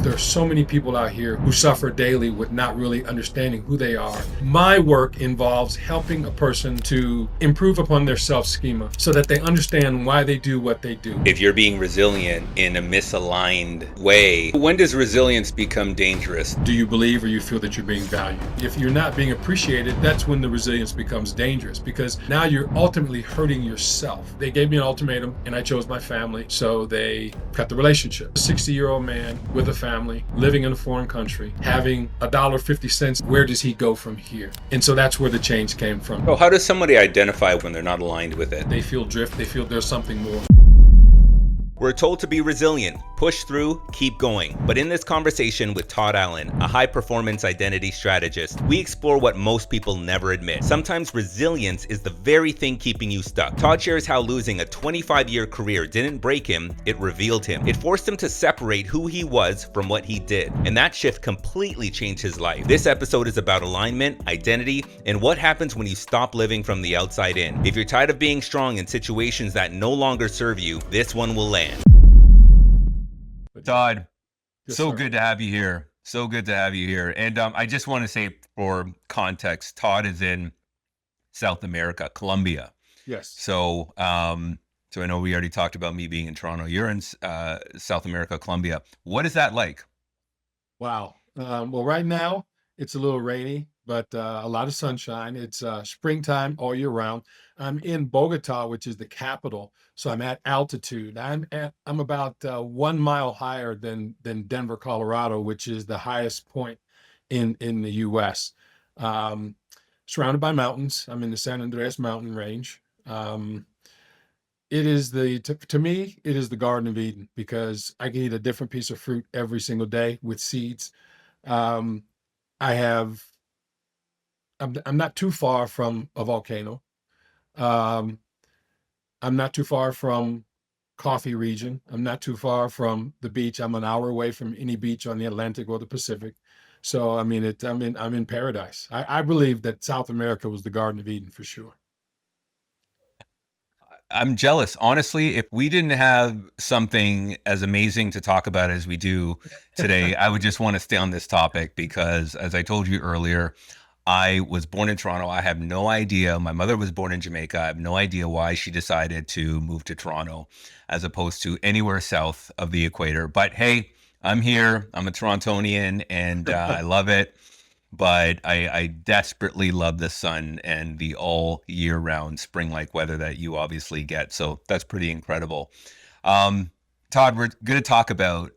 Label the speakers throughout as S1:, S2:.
S1: There are so many people out here who suffer daily with not really understanding who they are. My work involves helping a person to improve upon their self-schema so that they understand why they do what they do.
S2: If you're being resilient in a misaligned way, when does resilience become dangerous?
S1: Do you believe or you feel that you're being valued? If you're not being appreciated, that's when the resilience becomes dangerous, because now you're ultimately hurting yourself. They gave me an ultimatum and I chose my family, so they cut the relationship. A 60-year-old man with a family, living in a foreign country, having $1.50, where does he go from here? And so that's where the change came from.
S2: So how does somebody identify when they're not aligned with it?
S1: They feel drift, they feel there's something more.
S2: We're told to be resilient, push through, keep going. But in this conversation with Todd Allyn, a high-performance identity strategist, we explore what most people never admit. Sometimes resilience is the very thing keeping you stuck. Todd shares how losing a 25-year career didn't break him, it revealed him. It forced him to separate who he was from what he did. And that shift completely changed his life. This episode is about alignment, identity, and what happens when you stop living from the outside in. If you're tired of being strong in situations that no longer serve you, this one will land.
S3: Todd,
S1: Yes,
S3: so
S1: sir.
S3: good to have you here. So good to have you here. And I just want to say, for context, Todd is in South America, Colombia.
S1: Yes.
S3: So I know we already talked about me being in Toronto. You're in South America, Colombia. What is that like?
S1: Wow. Well, right now it's a little rainy, but a lot of sunshine. It's springtime all year round. I'm in Bogota, which is the capital, so I'm at altitude. I'm about 1 mile higher than Denver, Colorado, which is the highest point in the U.S. Surrounded by mountains. I'm in the San Andres mountain range. It is to me, it is the Garden of Eden, because I can eat a different piece of fruit every single day with seeds. Um, I have, I'm not too far from a volcano. Um, I'm not too far from coffee region. I'm not too far from the beach. I'm an hour away from any beach on the Atlantic or the Pacific. So, I mean, I'm in paradise. I believe that South America was the Garden of Eden for sure.
S3: I'm jealous. Honestly, if we didn't have something as amazing to talk about as we do today, I would just want to stay on this topic because, as I told you earlier, I was born in Toronto. I have no idea. My mother was born in Jamaica. I have no idea why she decided to move to Toronto as opposed to anywhere south of the equator. But hey, I'm here. I'm a Torontonian and I love it. But I desperately love the sun and the all year round spring like weather that you obviously get. So that's pretty incredible. Um, Todd, we're going to talk about,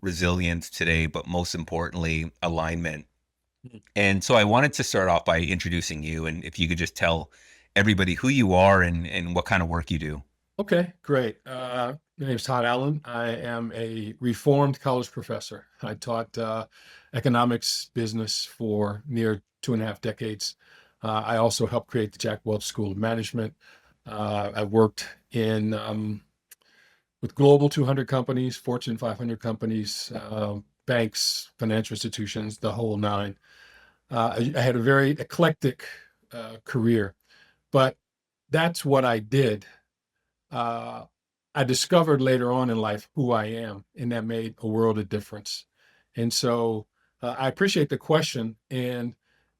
S3: resilience today, but most importantly, alignment. And so I wanted to start off by introducing you, and if you could just tell everybody who you are and what kind of work you do.
S1: Okay, great. My name is Todd Allyn. I am a reformed college professor. I taught economics, business for near 2.5 decades. I also helped create the Jack Welch School of Management. I worked in with global 200 companies, Fortune 500 companies, banks, financial institutions, the whole nine. I had a very eclectic career, but that's what I did. uh, I discovered later on in life who I am, and that made a world of difference. And so I appreciate the question, and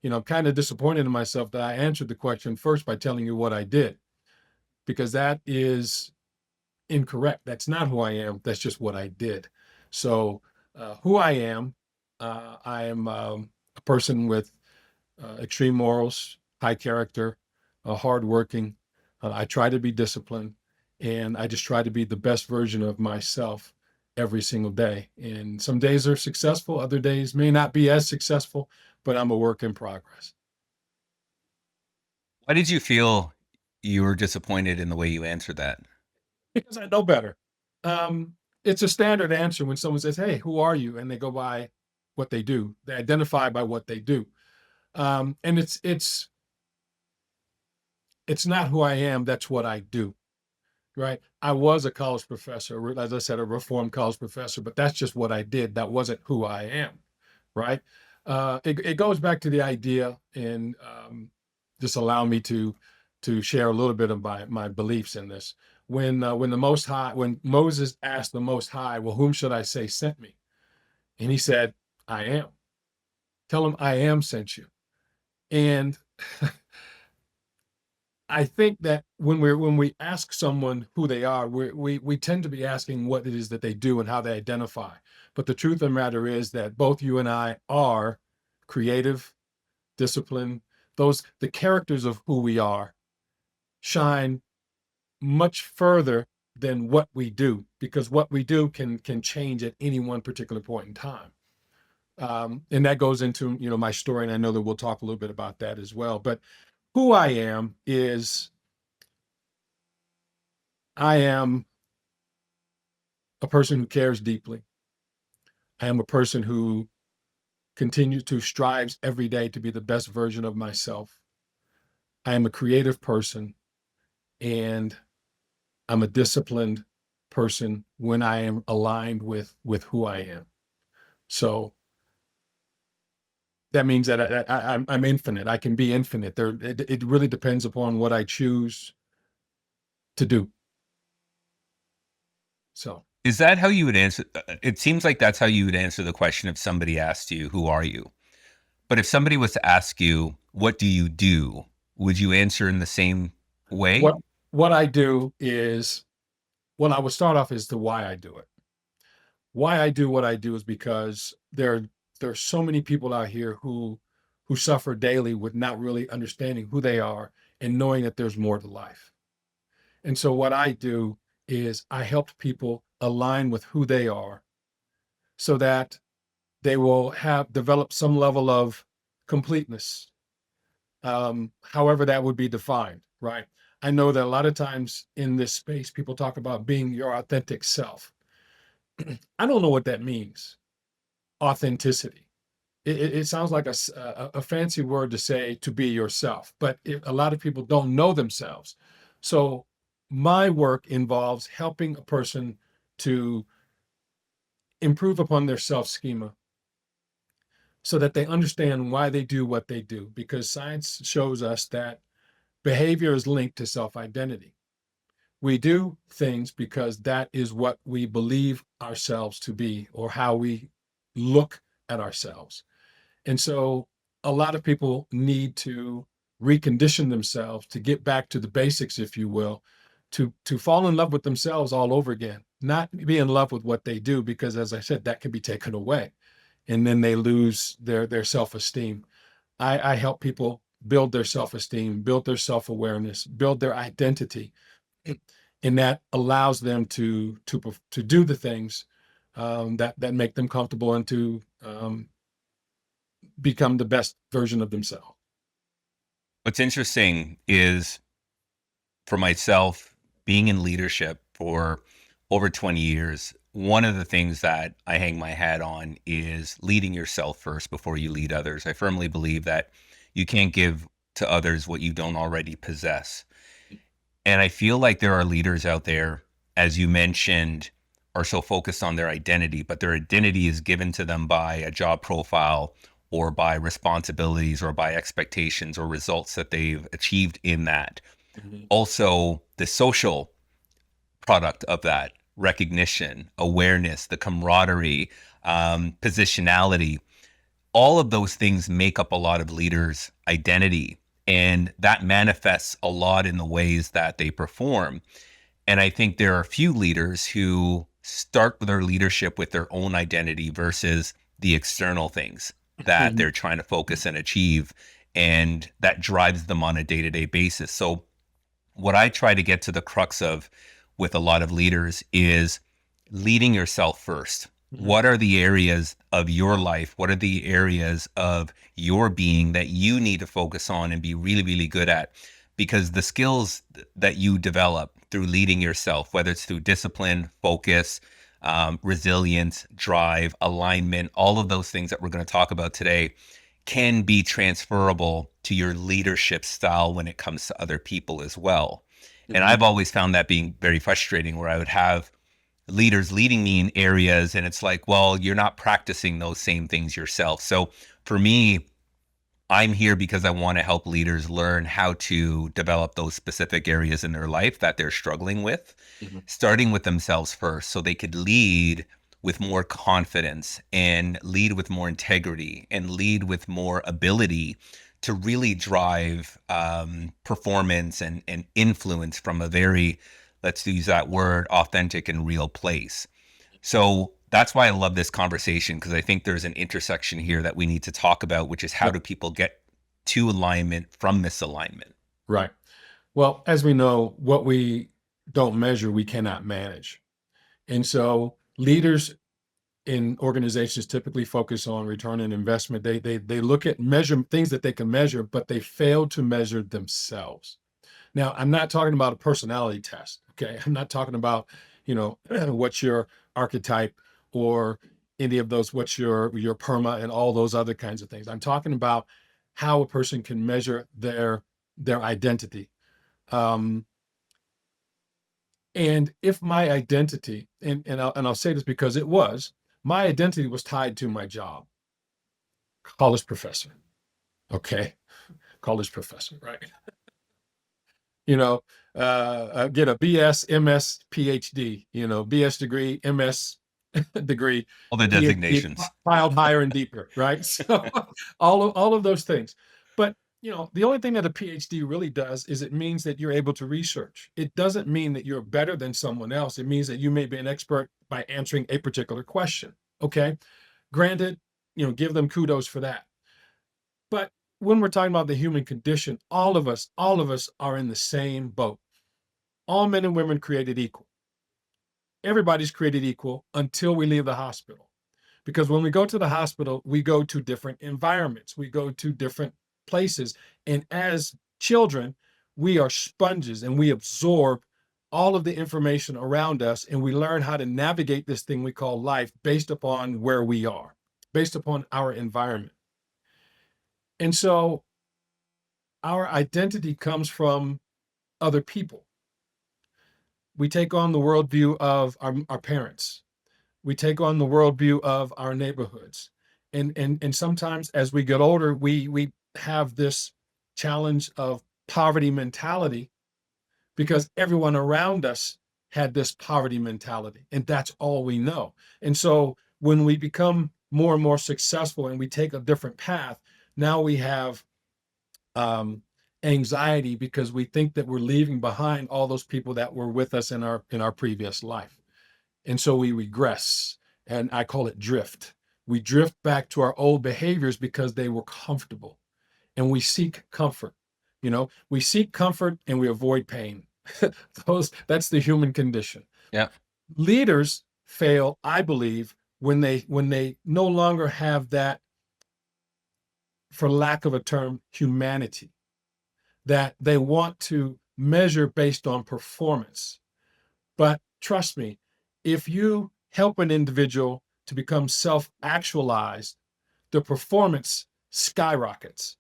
S1: I'm kind of disappointed in myself that I answered the question first by telling you what I did, because that is incorrect. That's not who I am. That's just what I did. So who I am a person with extreme morals, high character, hardworking. I try to be disciplined, and I just try to be the best version of myself every single day. And some days are successful, other days may not be as successful, but I'm a work in progress.
S3: Why did you feel you were disappointed in the way you answered that?
S1: Because I know better. It's a standard answer when someone says, "Hey, who are you?" and they go by what they do. They identify by what they do. And it's not who I am. That's what I do. Right. I was a college professor, as I said, a reformed college professor, but that's just what I did. That wasn't who I am. Right. It goes back to the idea, and just allow me to share a little bit of my beliefs in this. When the Most High, when Moses asked the Most High, "Well, whom should I say sent me?" And he said, I am. Tell him I am sent you. And I think that when we ask someone who they are, we tend to be asking what it is that they do and how they identify. But the truth of the matter is that both you and I are creative, disciplined. The characters of who we are shine much further than what we do, because what we do can change at any one particular point in time. And that goes into my story, and I know that we'll talk a little bit about that as well. But who I am is I am a person who cares deeply. I am a person who continues to strives every day to be the best version of myself. I am a creative person, and I'm a disciplined person when I am aligned with who I am. So that means that I'm infinite. I can be infinite. It really depends upon what I choose to do. So
S3: Is that how you would answer? It seems like that's how you would answer the question if somebody asked you, "Who are you?" But if somebody was to ask you, "What do you do?" would you answer in the same way?
S1: what what I do is, well, I would start off as to why I do it. Why I do what I do is because there are so many people out here who suffer daily with not really understanding who they are and knowing that there's more to life. And so what I do is I help people align with who they are so that they will have developed some level of completeness, however that would be defined, right? I know that a lot of times in this space, people talk about being your authentic self. I don't know what that means, authenticity. It sounds like a fancy word to say to be yourself, but a lot of people don't know themselves. So my work involves helping a person to improve upon their self schema so that they understand why they do what they do, because science shows us that behavior is linked to self identity. We do things because that is what we believe ourselves to be or how we look at ourselves. And so a lot of people need to recondition themselves to get back to the basics, if you will, to fall in love with themselves all over again, not be in love with what they do, because as I said, that can be taken away. And then they lose their self-esteem. I help people build their self-esteem, build their self-awareness, build their identity, and that allows them to do the things that make them comfortable and to become the best version of themselves.
S3: What's interesting is for myself, being in leadership for over 20 years, one of the things that I hang my hat on is leading yourself first before you lead others. I firmly believe that you can't give to others what you don't already possess. And I feel like there are leaders out there, as you mentioned, are so focused on their identity, but their identity is given to them by a job profile or by responsibilities or by expectations or results that they've achieved in that.
S1: Mhm.
S3: Also, the social product of that recognition, awareness, the camaraderie, positionality, all of those things make up a lot of leaders' identity. And that manifests a lot in the ways that they perform. And I think there are a few leaders who start their leadership with their own identity versus the external things that
S1: Mhm.
S3: they're trying to focus and achieve. And that drives them on a day to day basis. So, what I try to get to the crux of with a lot of leaders is leading yourself first.
S1: Mhm.
S3: What are the areas of your life? What are the areas of your being that you need to focus on and be really, really good at? Because the skills that you develop through leading yourself, whether it's through discipline, focus, resilience, drive, alignment, all of those things that we're going to talk about today can be transferable to your leadership style when it comes to other people as well. And
S1: Mhm.
S3: I've always found that being very frustrating where I would have leaders leading me in areas and it's like, well, you're not practicing those same things yourself. So for me, I'm here because I want to help leaders learn how to develop those specific areas in their life that they're struggling with,
S1: Mhm.
S3: starting with themselves first so they could lead with more confidence and lead with more integrity and lead with more ability to really drive performance and influence from a very, let's use that word, authentic and real place. So that's why I love this conversation, because I think there's an intersection here that we need to talk about, which is how
S1: Yep.
S3: do people get to alignment from misalignment?
S1: Right. Well, as we know, what we don't measure, we cannot manage. And so leaders in organizations typically focus on return on investment. They look at measure things that they can measure, but they fail to measure themselves. Now, I'm not talking about a personality test. Okay. I'm not talking about, what's your archetype or any of those, what's your PERMA and all those other kinds of things. I'm talking about how a person can measure their identity. Um, and if my identity, and I'll say this because my identity was tied to my job, college professor. Okay. College professor, right? Get a BS, MS, PhD, BS degree, MS degree,
S3: All the
S1: PhD,
S3: designations.
S1: filed higher and deeper, right? So all of those things. But the only thing that a PhD really does is it means that you're able to research. It doesn't mean that you're better than someone else. It means that you may be an expert by answering a particular question. Okay. Granted, give them kudos for that. But when we're talking about the human condition, all of us are in the same boat. All men and women created equal. Everybody's created equal until we leave the hospital. Because when we go to the hospital, we go to different environments, we go to different places. And as children, we are sponges and we absorb all of the information around us and we learn how to navigate this thing we call life based upon where we are, based upon our environment. And so our identity comes from other people. We take on the worldview of our parents. We take on the worldview of our neighborhoods. And sometimes as we get older, we have this challenge of poverty mentality because everyone around us had this poverty mentality, and that's all we know. And so when we become more and more successful and we take a different path, now we have um, anxiety because we think that we're leaving behind all those people that were with us in our previous life, and so we regress, and I call it drift. We drift back to our old behaviors because they were comfortable, and we seek comfort. We seek comfort and we avoid pain. That's the human condition.
S3: Yeah.
S1: Leaders fail, I believe, when they no longer have that, for lack of a term, humanity, that they want to measure based on performance. But trust me, if you help an individual to become self-actualized, the performance skyrockets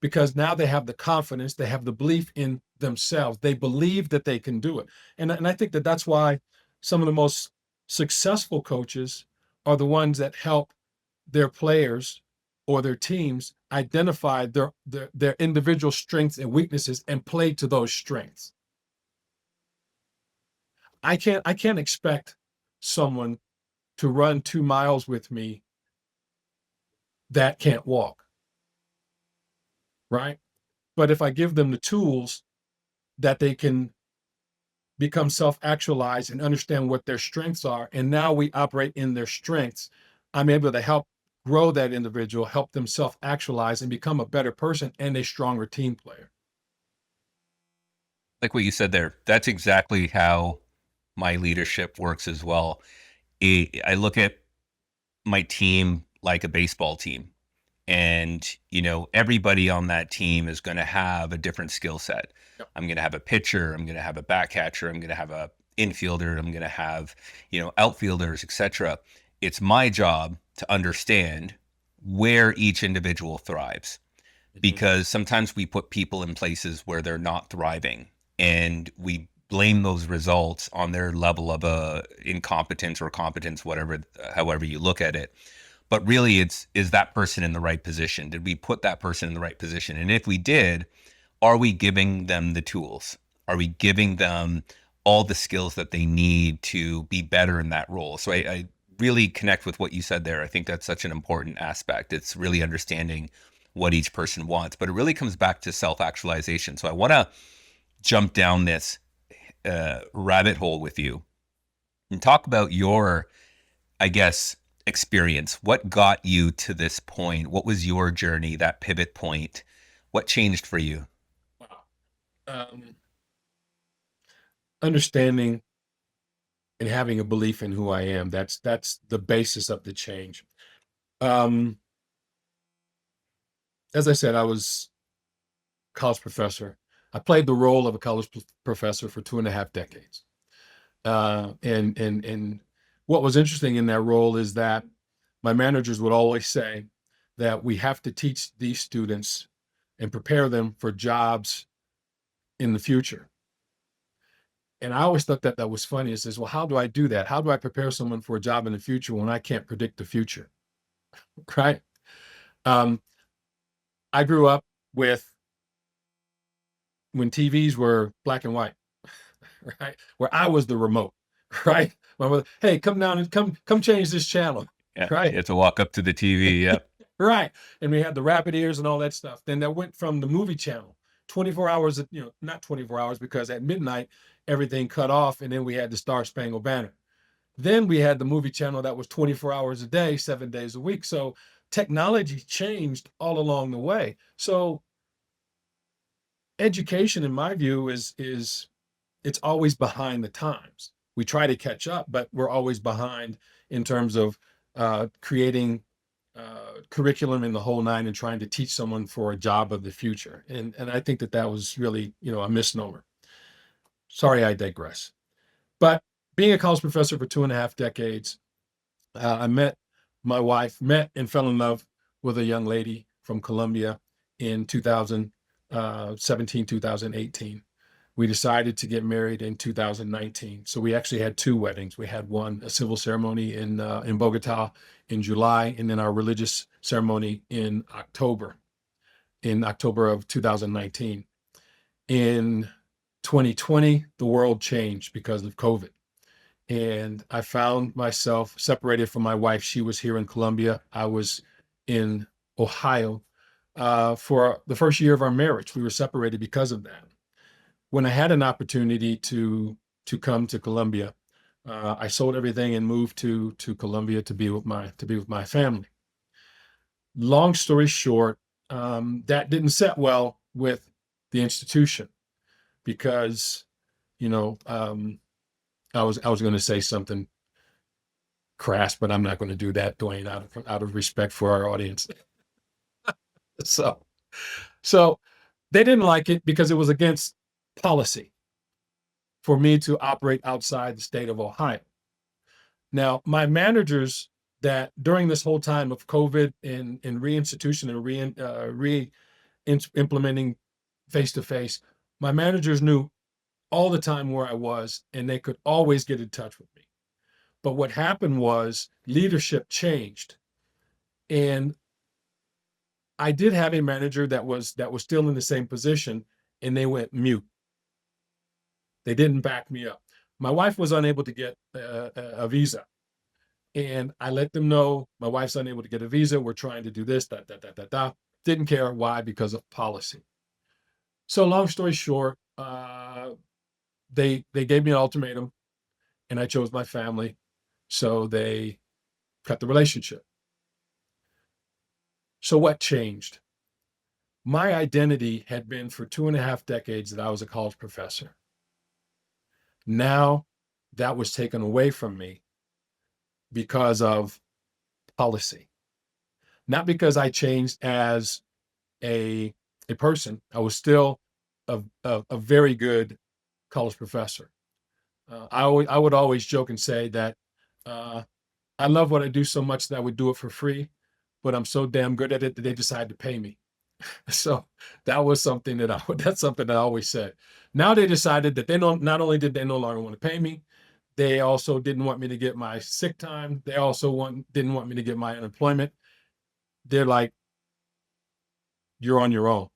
S1: because now they have the confidence, they have the belief in themselves. They believe that they can do it. And I think that that's why some of the most successful coaches are the ones that help their players or their teams identify their individual strengths and weaknesses and play to those strengths. I can't expect someone to run 2 miles with me that can't walk, right? But if I give them the tools that they can become self-actualized and understand what their strengths are, and now we operate in their strengths, I'm able to help grow that individual, help them self-actualize and become a better person and a stronger team player.
S3: Like what you said there, that's exactly how my leadership works as well. I look at my team like a baseball team. And, everybody on that team is going to have a different skill set.
S1: Yep.
S3: I'm going to have a pitcher. I'm going to have a back catcher. I'm going to have a infielder. I'm going to have, outfielders, etc. It's my job to understand where each individual thrives, because sometimes we put people in places where they're not thriving and we blame those results on their level of incompetence or competence, whatever, however you look at it. But really, is that person in the right position? Did we put that person in the right position? And if we did, are we giving them the tools? Are we giving them all the skills that they need to be better in that role? So I really connect with what you said there. I think that's such an important aspect. It's really understanding what each person wants, but it really comes back to self-actualization. So I want to jump down this rabbit hole with you and talk about your, I guess, experience. What got you to this point? What was your journey, that pivot point? What changed for you?
S1: Wow. Um, Understanding and having a belief in who I am. That's the basis of the change. Um, as I said, I was a college professor. I played the role of a college professor for 2.5 decades. And what was interesting in that role is that my managers would always say that we have to teach these students and prepare them for jobs in the future. And I always thought that that was funny. It says, well, how do I do that? How do I prepare someone for a job in the future when I can't predict the future? Right. Um, I grew up with when TVs were black and white, right? Where I was the remote, right? My mother, hey, come down and come change this channel,
S3: Yeah, you
S1: right?
S3: have to walk up to the TV. Yep.
S1: Right. And we had the rapid ears and all that stuff. Then that went from the movie channel, 24 hours, not 24 hours because at midnight everything cut off and then we had the Star Spangled Banner. Then we had the movie channel that was 24 hours a day, 7 days a week. So technology changed all along the way. So education, in my view, is it's always behind the times. We try to catch up, but we're always behind in terms of creating curriculum in the whole nine and trying to teach someone for a job of the future. And I think that that was really, a misnomer. Sorry, I digress. But being a college professor for 2.5 decades, I met and fell in love with a young lady from Colombia in 2017, 2018. We decided to get married in 2019. So we actually had two weddings. We had one, a civil ceremony in Bogota in July, and then our religious ceremony in October of 2019. In 2020, the world changed because of COVID. And I found myself separated from my wife. She was here in Colombia. I was in Ohio. For the first year of our marriage, we were separated because of that. When I had an opportunity to come to Colombia, I sold everything and moved to Colombia to be with my family. Long story short, that didn't set well with the institution because you know I was going to say something crass, but I'm not going to do that, Dwayne, out of respect for our audience. So so they didn't like it because it was against policy for me to operate outside the state of Ohio. Now, my managers that during this whole time of COVID and reinstitution and implementing face to face, my managers knew all the time where I was, and they could always get in touch with me. But what happened was leadership changed, and I did have a manager that was still in the same position, and they went mute. They didn't back me up. My wife was unable to get a visa. And I let them know my wife's unable to get a visa. We're trying to do this, that, that, that, that, that. Didn't care. Why? Because of policy. So long story short, they gave me an ultimatum, and I chose my family. So they cut the relationship. So what changed? My identity had been for 2.5 decades that I was a college professor. Now that was taken away from me because of policy, not because I changed as a a person. I was still a very good college professor. I would always joke and say that uh, I love what I do so much that I would do it for free, but I'm so damn good at it that they decided to pay me. So that was something that's something that I always said. Now they decided that they not only did they no longer want to pay me, they also didn't want me to get my sick time. They also didn't want me to get my unemployment. They're like, you're on your own.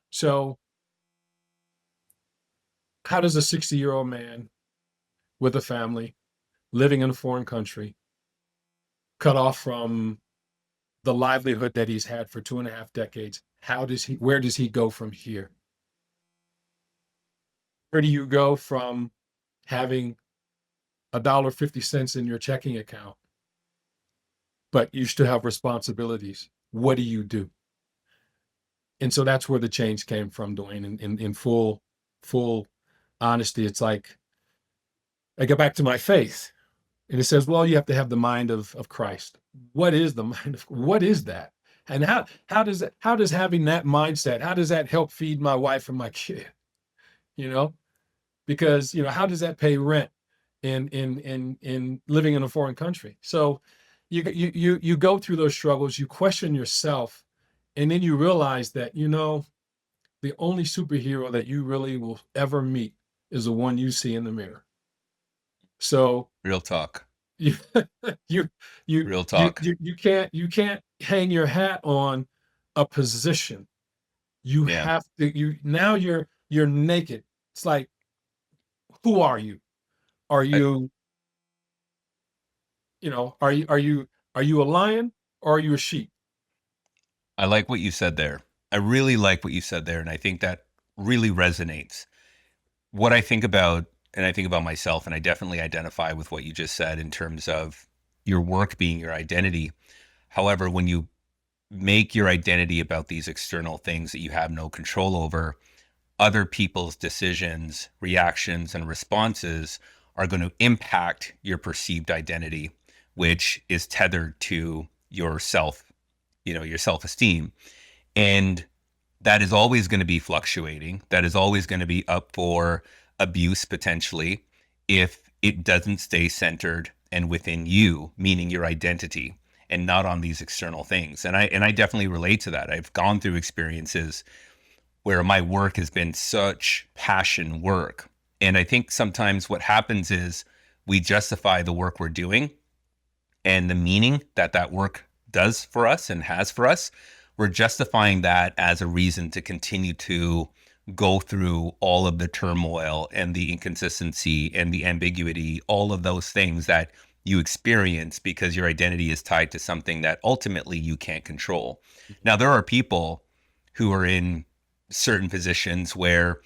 S1: So how does a 60-year-old man with a family living in a foreign country cut off from the livelihood that he's had for 2.5 decades. Where does he go from here? Where do you go from having $1.50 in your checking account, but you still have responsibilities? What do you do? And so that's where the change came from, Dwayne. In full honesty, it's like I go back to my faith, and it says, well, you have to have the mind of Christ. What is the mind of? What is that? And how does having that mindset, how does that help feed my wife and my kid? You know, because how does that pay rent in living in a foreign country? So you go through those struggles, you question yourself, and then you realize that the only superhero that you really will ever meet is the one you see in the mirror. So
S3: Real talk.
S1: you you you
S3: Real
S1: you
S3: talk.
S1: you can't hang your hat on a position. You
S3: Yeah.
S1: have to now you're naked. It's like, who are you? Are
S3: I,
S1: you are you a lion or are you a sheep?
S3: I like what you said there. I really like what you said there. And I think that really resonates. What I think about, and I think about myself, and I definitely identify with what you just said in terms of your work being your identity. However, when you make your identity about these external things that you have no control over, other people's decisions, reactions, and responses are going to impact your perceived identity, which is tethered to your self, your self-esteem. And that is always going to be fluctuating. That is always going to be up for abuse potentially if it doesn't stay centered and within you, meaning your identity, and not on these external things. And I definitely relate to that. I've gone through experiences where my work has been such passion work. And I think sometimes what happens is we justify the work we're doing and the meaning that that work does for us and has for us. We're justifying that as a reason to continue to go through all of the turmoil and the inconsistency and the ambiguity, all of those things that you experience because your identity is tied to something that ultimately you can't control. Now, there are people who are in certain positions where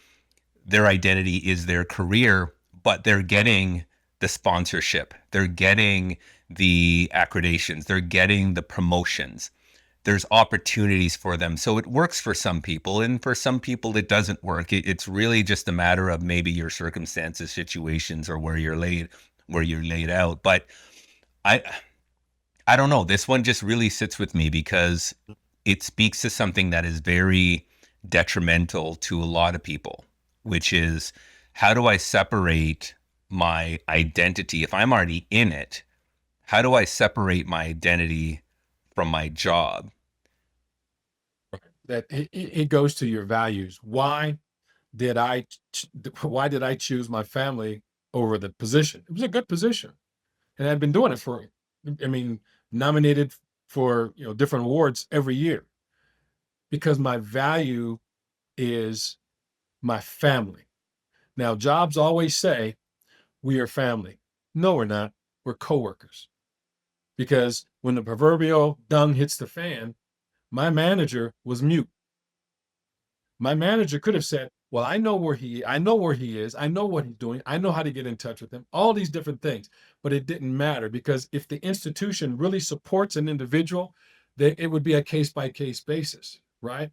S3: their identity is their career, but they're getting the sponsorship, they're getting the accreditations, they're getting the promotions. There's opportunities for them. So it works for some people, and for some people it doesn't work. It's really just a matter of maybe your circumstances, situations, or where you're laid out. But I I don't know. This one just really sits with me because it speaks to something that is very detrimental to a lot of people, which is, how do I separate my identity? If I'm already in it, how do I separate my identity from my job?
S1: That it goes to your values. Did I why did I choose my family over the position? It was a good position, and I've been doing it for, I mean, nominated for different awards every year, because my value is my family. Now, jobs always say we are family. No, we're not. We're coworkers. Because when the proverbial dung hits the fan, my manager was mute. My manager could have said, well, I know where he is. I know what he's doing. I know how to get in touch with him, all these different things. But it didn't matter, because if the institution really supports an individual, then it would be a case by case basis, right?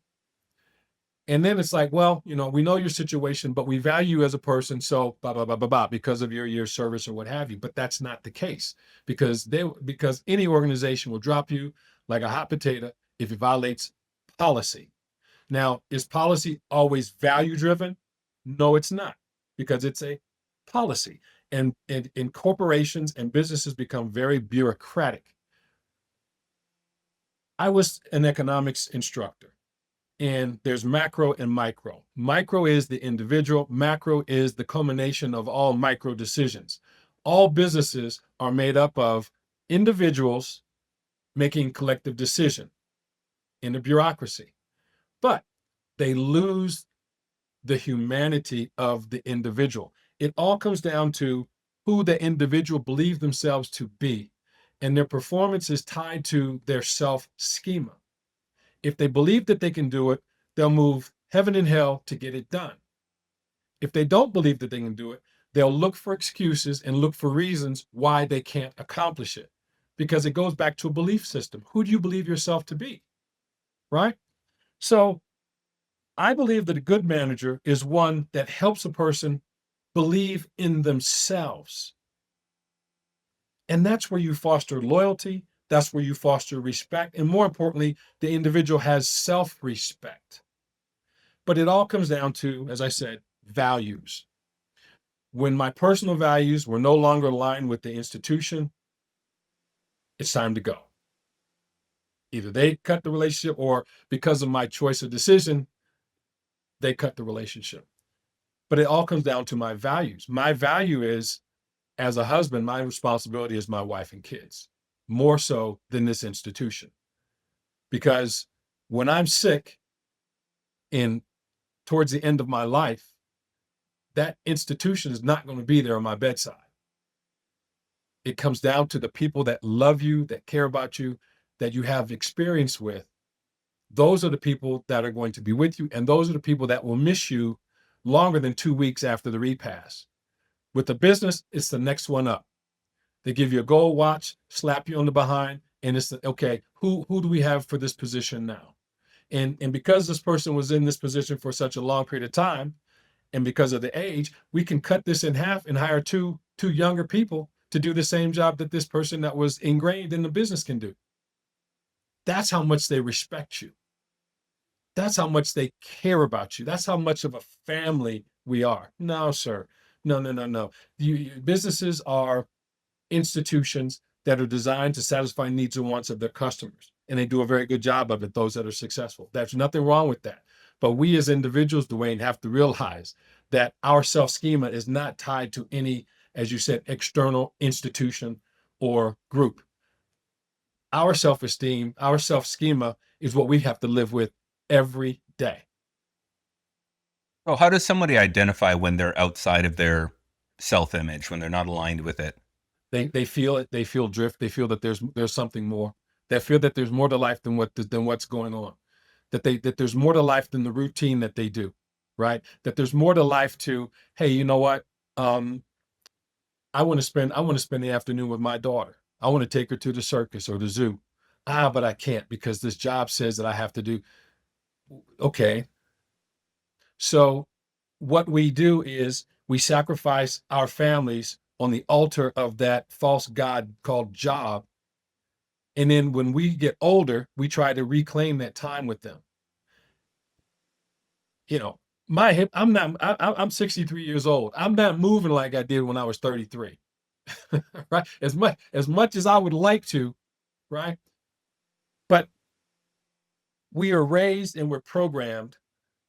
S1: And then it's like, well, we know your situation, but we value you as a person. So blah, blah, blah, blah, blah, because of your service or what have you. But that's not the case, because any organization will drop you like a hot potato if it violates policy. Now, is policy always value driven? No, it's not, because it's a policy. And in corporations and businesses become very bureaucratic. I was an economics instructor, and there's macro and micro. Micro is the individual, macro is the culmination of all micro decisions. All businesses are made up of individuals making collective decision in a bureaucracy, but they lose the humanity of the individual. It all comes down to who the individual believes themselves to be. and their performance is tied to their self schema. If they believe that they can do it, they'll move heaven and hell to get it done. If they don't believe that they can do it, they'll look for excuses and look for reasons why they can't accomplish it, because it goes back to a belief system. Who do you believe yourself to be? Right? So I believe that a good manager is one that helps a person believe in themselves. And that's where you foster loyalty. That's where you foster respect. And more importantly, the individual has self respect. But it all comes down to, as I said, values. When my personal values were no longer aligned with the institution, it's time to go. Either they cut the relationship, or because of my choice of decision, they cut the relationship. But it all comes down to my values. My value is, as a husband, my responsibility is my wife and kids, more so than this institution. Because when I'm sick and towards the end of my life, that institution is not going to be there on my bedside. It comes down to the people that love you, that care about you, that you have experience with. Those are the people that are going to be with you, and those are the people that will miss you longer than 2 weeks after the repass. With the business, it's the next one up. They give you a gold watch, slap you on the behind, and it's okay, who do we have for this position now? And because this person was in this position for such a long period of time, and because of the age, we can cut this in half and hire two younger people to do the same job that this person that was ingrained in the business can do. That's how much they respect you. That's how much they care about you. That's how much of a family we are. No, sir. No, no, no, no. Businesses are institutions that are designed to satisfy needs and wants of their customers. And they do a very good job of it, those that are successful. There's nothing wrong with that. But we as individuals, Dwayne, have to realize that our self-schema is not tied to any, as you said, external institution or group. Our self-esteem, our self-schema is what we have to live with every day.
S3: So how does somebody identify when they're outside of their self-image, when they're not aligned with it?
S1: They feel it. They feel drift. They feel that there's something more. They feel that there's more to life than what's going on. That there's more to life than the routine that they do, right? That there's more to life to, hey, you know what? I want to spend the afternoon with my daughter. I want to take her to the circus or the zoo. But I can't because this job says that I have to do. Okay. So what we do is we sacrifice our families on the altar of that false god called job. And then when we get older, we try to reclaim that time with them. You know, my hip, I'm 63 years old. I'm not moving like I did when I was 33. Right? As much as I would like to, right? But we are raised and we're programmed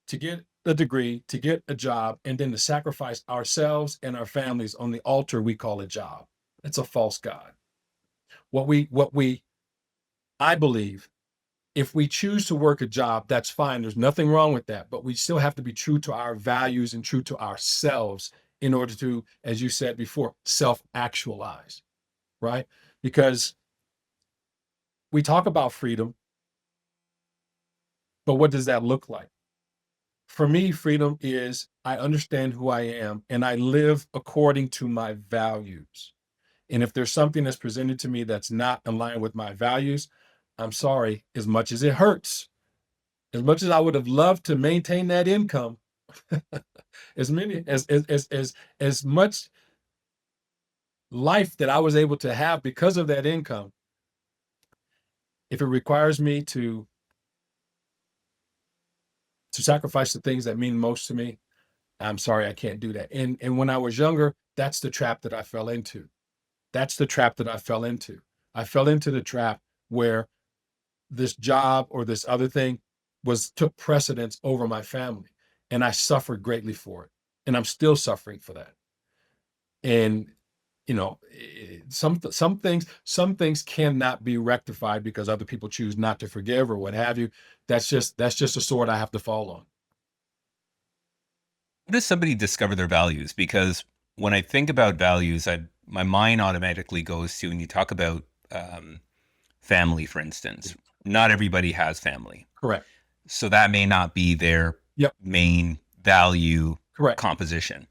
S1: to get a degree, to get a job, and then to sacrifice ourselves and our families on the altar we call a job. It's a false god. I believe, if we choose to work a job, that's fine. There's nothing wrong with that. But we still have to be true to our values and true to ourselves in order to, as you said before, self-actualize, right? Because we talk about freedom, but what does that look like? For me, freedom is I understand who I am and I live according to my values. And if there's something that's presented to me that's not aligned with my values, I'm sorry, as much as it hurts, as much as I would have loved to maintain that income, as much life that I was able to have because of that income, if it requires me to sacrifice the things that mean most to me, I'm sorry, I can't do that. And when I was younger, that's the trap that I fell into. That's the trap that I fell into. I fell into the trap where this job or this other thing took precedence over my family, and I suffered greatly for it. And I'm still suffering for that. And some things cannot be rectified because other people choose not to forgive or what have you. That's just a sword I have to fall on.
S3: How does somebody discover their values? Because when I think about values, my mind automatically goes to, when you talk about family, for instance. Not everybody has family.
S1: Correct.
S3: So that may not be their
S1: Yep.
S3: main value
S1: Correct.
S3: composition.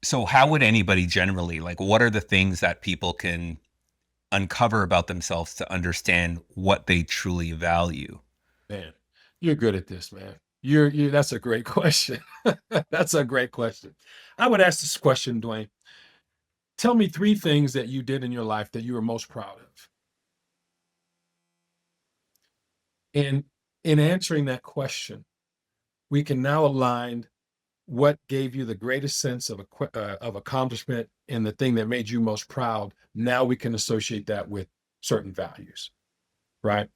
S3: So how would anybody generally, like, what are the things that people can uncover about themselves to understand what they truly value?
S1: Man, you're good at this, man. That's a great question. That's a great question. I would ask this question, Dwayne. Tell me three things that you did in your life that you were most proud of. And in answering that question, we can now align what gave you the greatest sense of accomplishment and the thing that made you most proud. Now we can associate that with certain values, right?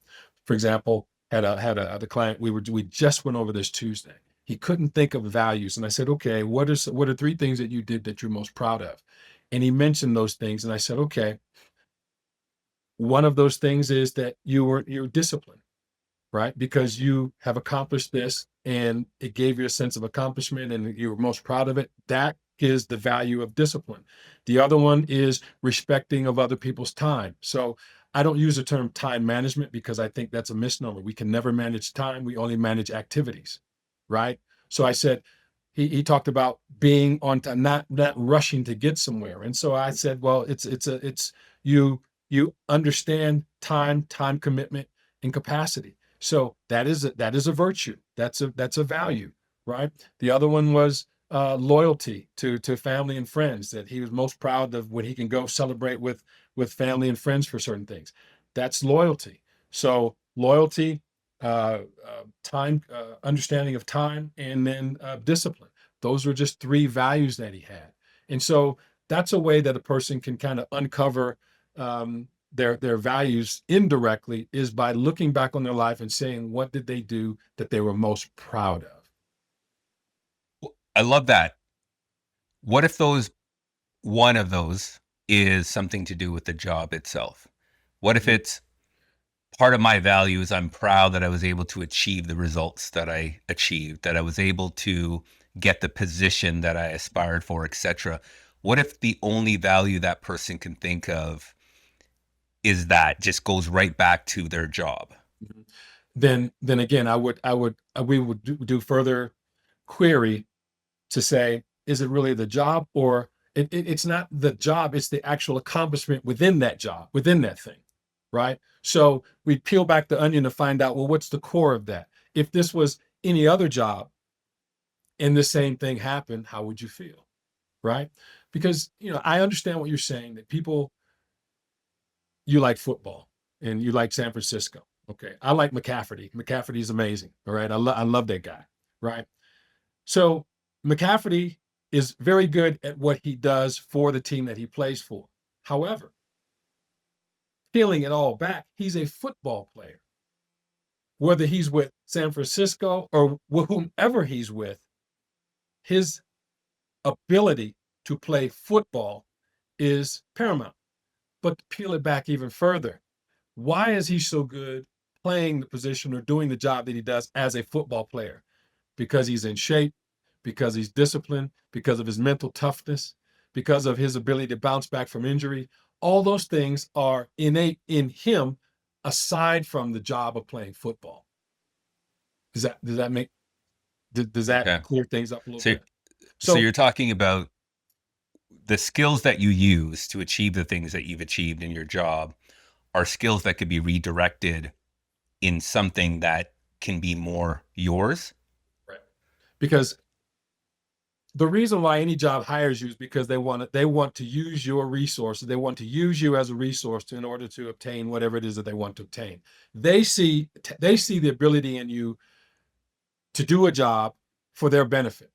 S1: For example, had a the client we just went over this Tuesday. He couldn't think of values, and I said, okay, what are three things that you did that you're most proud of? And he mentioned those things, and I said, okay, one of those things is that you're disciplined, right? Because you have accomplished this and it gave you a sense of accomplishment and you were most proud of it. That is the value of discipline. The other one is respecting of other people's time. So I don't use the term time management because I think that's a misnomer. We can never manage time. We only manage activities, right? So I said, he talked about being on time, not rushing to get somewhere. And so I said, well, it's you understand time commitment and capacity. So that is a virtue. That's a value, right? The other one was loyalty to family and friends. That he was most proud of when he can go celebrate with family and friends for certain things. That's loyalty. So loyalty, time, understanding of time, and then discipline. Those were just three values that he had, and so that's a way that a person can kind of uncover their values indirectly is by looking back on their life and saying what did they do that they were most proud of.
S3: I love that. What if one of those is something to do with the job itself? What if it's part of my values? I'm proud that I was able to achieve the results that I achieved, that I was able to get the position that I aspired for, etc. What if the only value that person can think of is that just goes right back to their job?
S1: Mhm. Then again, we would do further query to say, is it really the job or it's not the job, it's the actual accomplishment within that job, within that thing, right? So we peel back the onion to find out, well, what's the core of that? If this was any other job and the same thing happened, how would you feel? Right? Because, I understand what you're saying that people, you like football and you like San Francisco. Okay. I like McCafferty. McCafferty's amazing. All right. I love that guy. Right. So McCafferty is very good at what he does for the team that he plays for. However, peeling it all back, he's a football player. Whether he's with San Francisco or whomever he's with, his ability to play football is paramount. But to peel it back even further, why is he so good playing the position or doing the job that he does as a football player? Because he's in shape, because he's disciplined, because of his mental toughness, because of his ability to bounce back from injury. All those things are innate in him aside from the job of playing football. Does that
S3: Okay.
S1: clear things up a little
S3: So,
S1: bit?
S3: so
S1: So
S3: you're talking about the skills that you use to achieve the things that you've achieved in your job are skills that could be redirected in something that can be more yours.
S1: right. Because the reason why any job hires you is because they want to use your resources. They want to use you as a resource in order to obtain whatever it is that they want to obtain. They see the ability in you to do a job for their benefit.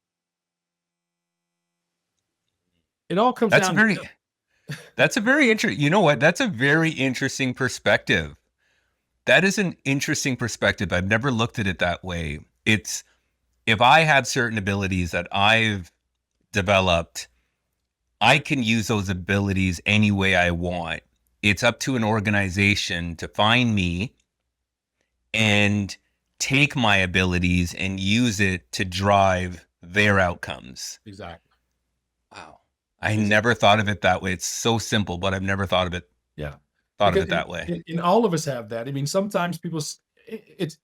S1: It all comes
S3: That's a
S1: down to
S3: very
S1: them.
S3: that's a very interesting. You know what? That's a very interesting perspective. That is an interesting perspective. I've never looked at it that way. It's if I have certain abilities that I've developed, I can use those abilities any way I want. It's up to an organization to find me and take my abilities and use it to drive their outcomes.
S1: Exactly.
S3: Wow. I never thought of it that way. It's so simple, but I've never thought of it.
S1: Yeah.
S3: thought of
S1: because
S3: it that way.
S1: and all of us have that. I mean, sometimes people, it's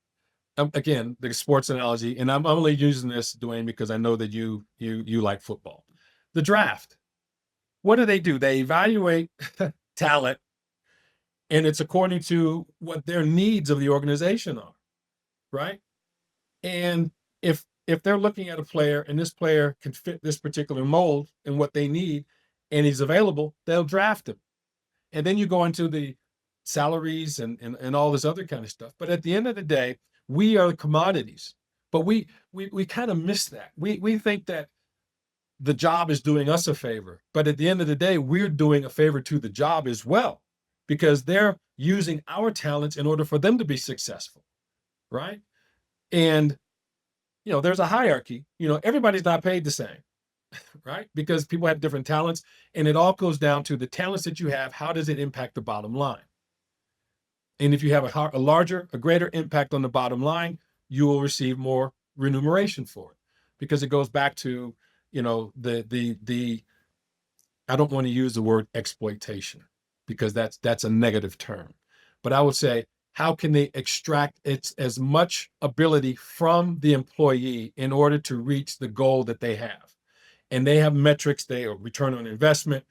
S1: again the sports analogy, and I'm only using this, Dwayne, because I know that you like football. The draft. What do? They evaluate talent, and it's according to what their needs of the organization are, right? And if they're looking at a player and this player can fit this particular mold and what they need, and he's available, they'll draft him. And then you go into the salaries and all this other kind of stuff. But at the end of the day, we are the commodities. But we kind of miss that. We think that the job is doing us a favor. But at the end of the day, we're doing a favor to the job as well, because they're using our talents in order for them to be successful, right? And there's a hierarchy. Everybody's not paid the same, right? Because people have different talents, and it all goes down to the talents that you have. How does it impact the bottom line? And if you have a greater impact on the bottom line, you will receive more remuneration for it, because it goes back to, the I don't want to use the word exploitation, because that's a negative term, but I would say, how can they extract as much ability from the employee in order to reach the goal that they have? And they have metrics, they are return on investment,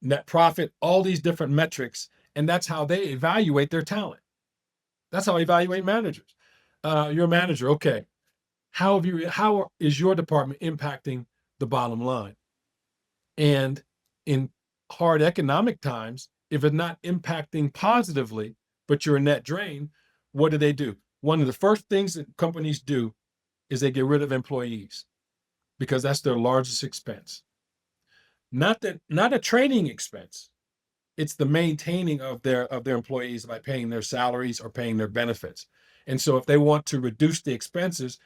S1: net profit, all these different metrics. And that's how they evaluate their talent. That's how I evaluate managers. You're a manager. Okay. How is your department impacting the bottom line? And in hard economic times, if it's not impacting positively, but you're a net drain, what do? One of the first things that companies do is they get rid of employees, because that's their largest expense. Not a training expense. It's the maintaining of their employees by paying their salaries or paying their benefits. And so if they want to reduce the expenses,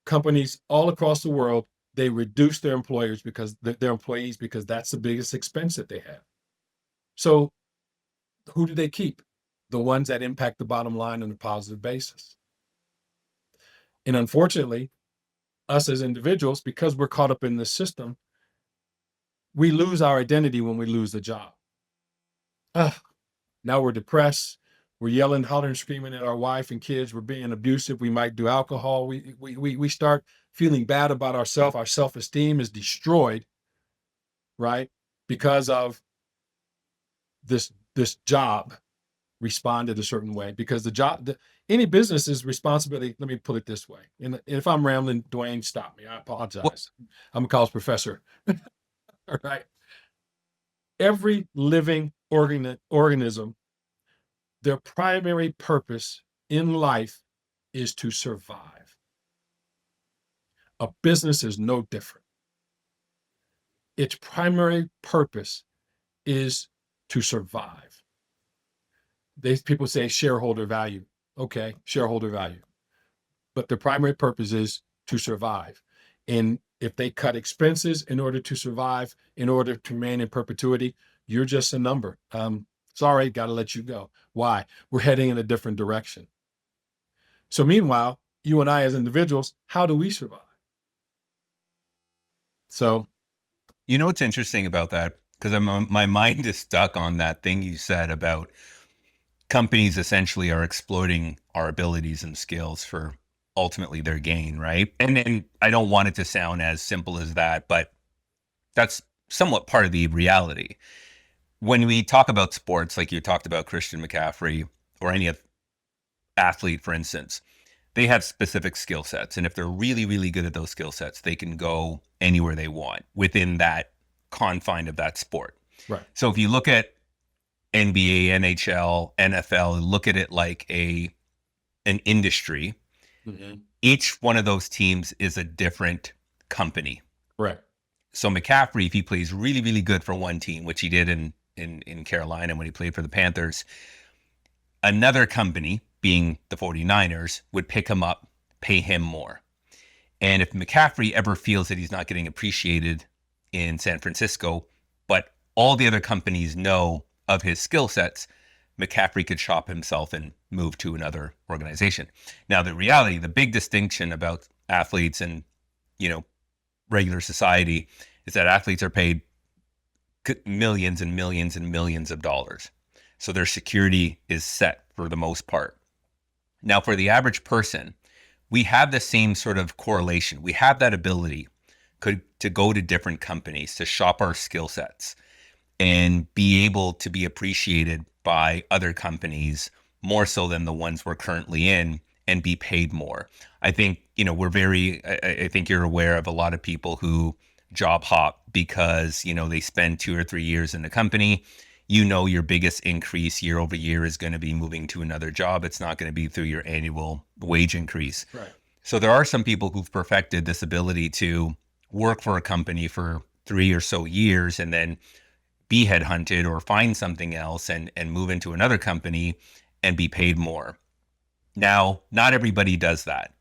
S1: companies all across the world, they reduce their employees because that's the biggest expense that they have. So who do they keep? The ones that impact the bottom line on a positive basis. And unfortunately, us as individuals, because we're caught up in this system, we lose our identity when we lose the job. Now we're depressed. We're yelling, hollering, screaming at our wife and kids. We're being abusive. We might do alcohol. We start feeling bad about ourselves. Our self-esteem is destroyed, right? Because of this job responded a certain way. Because any business's responsibility, let me put it this way. And if I'm rambling, Dwayne, stop me. I apologize. I'm a college professor. All right. Every living organism, their primary purpose in life is to survive. A business is no different. Its primary purpose is to survive. People say shareholder value. Okay, shareholder value. But the primary purpose is to survive. And if they cut expenses in order to survive, in order to remain in perpetuity, you're just a number. Sorry, got to let you go. Why? We're heading in a different direction. So meanwhile, you and I as individuals, how do we survive? So,
S3: What's interesting about that? Because my mind is stuck on that thing you said about companies essentially are exploiting our abilities and skills for ultimately their gain, right? And I don't want it to sound as simple as that, but that's somewhat part of the reality. When we talk about sports, like you talked about Christian McCaffrey or any athlete, for instance, they have specific skill sets. And if they're really, really good at those skill sets, they can go anywhere they want within that confine of that sport.
S1: right.
S3: So if you look at NBA, NHL, NFL, look at it like an industry,
S1: Mm-hmm.
S3: each one of those teams is a different company.
S1: Right.
S3: So McCaffrey, if he plays really, really good for one team, which he did in Carolina when he played for the Panthers, another company, being the 49ers, would pick him up, pay him more. And if McCaffrey ever feels that he's not getting appreciated in San Francisco, but all the other companies know of his skill sets, McCaffrey could shop himself and move to another organization. Now, the reality, the big distinction about athletes and, regular society is that athletes are paid millions and millions and millions of dollars. So their security is set for the most part. Now, for the average person, we have the same sort of correlation. We have that ability to go to different companies, to shop our skill sets, and be able to be appreciated by other companies more so than the ones we're currently in, and be paid more. I think, I think you're aware of a lot of people who job hop because, they spend 2 or 3 years in the company. Your biggest increase year over year is going to be moving to another job. It's not going to be through your annual wage increase.
S1: Right.
S3: So there are some people who've perfected this ability to work for a company for 3 or so years and then be headhunted or find something else and move into another company and be paid more. Now, not everybody does that.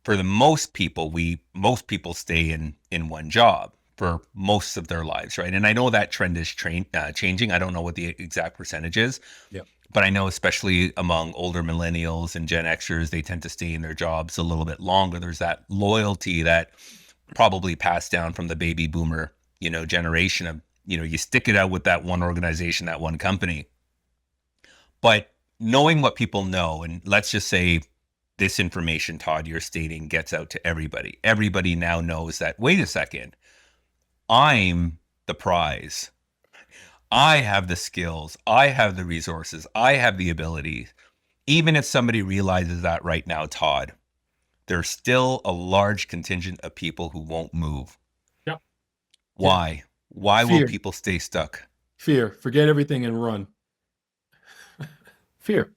S3: For the most people, most people stay in one job for most of their lives, right? And I know that trend is changing. I don't know what the exact percentage is,
S1: Yep.
S3: but I know especially among older millennials and Gen Xers, they tend to stay in their jobs a little bit longer. There's that loyalty that probably passed down from the baby boomer, generation of, you stick it out with that one organization, that one company. But knowing what people know, and let's just say this information, Todd, you're stating gets out to everybody. Everybody now knows that, wait a second, I'm the prize. I have the skills. I have the resources. I have the ability. Even if somebody realizes that right now, Todd, there's still a large contingent of people who won't move.
S1: Yep.
S3: Why? Why will
S1: Fear.
S3: people stay stuck?
S1: Fear. Forget everything and run. Fear.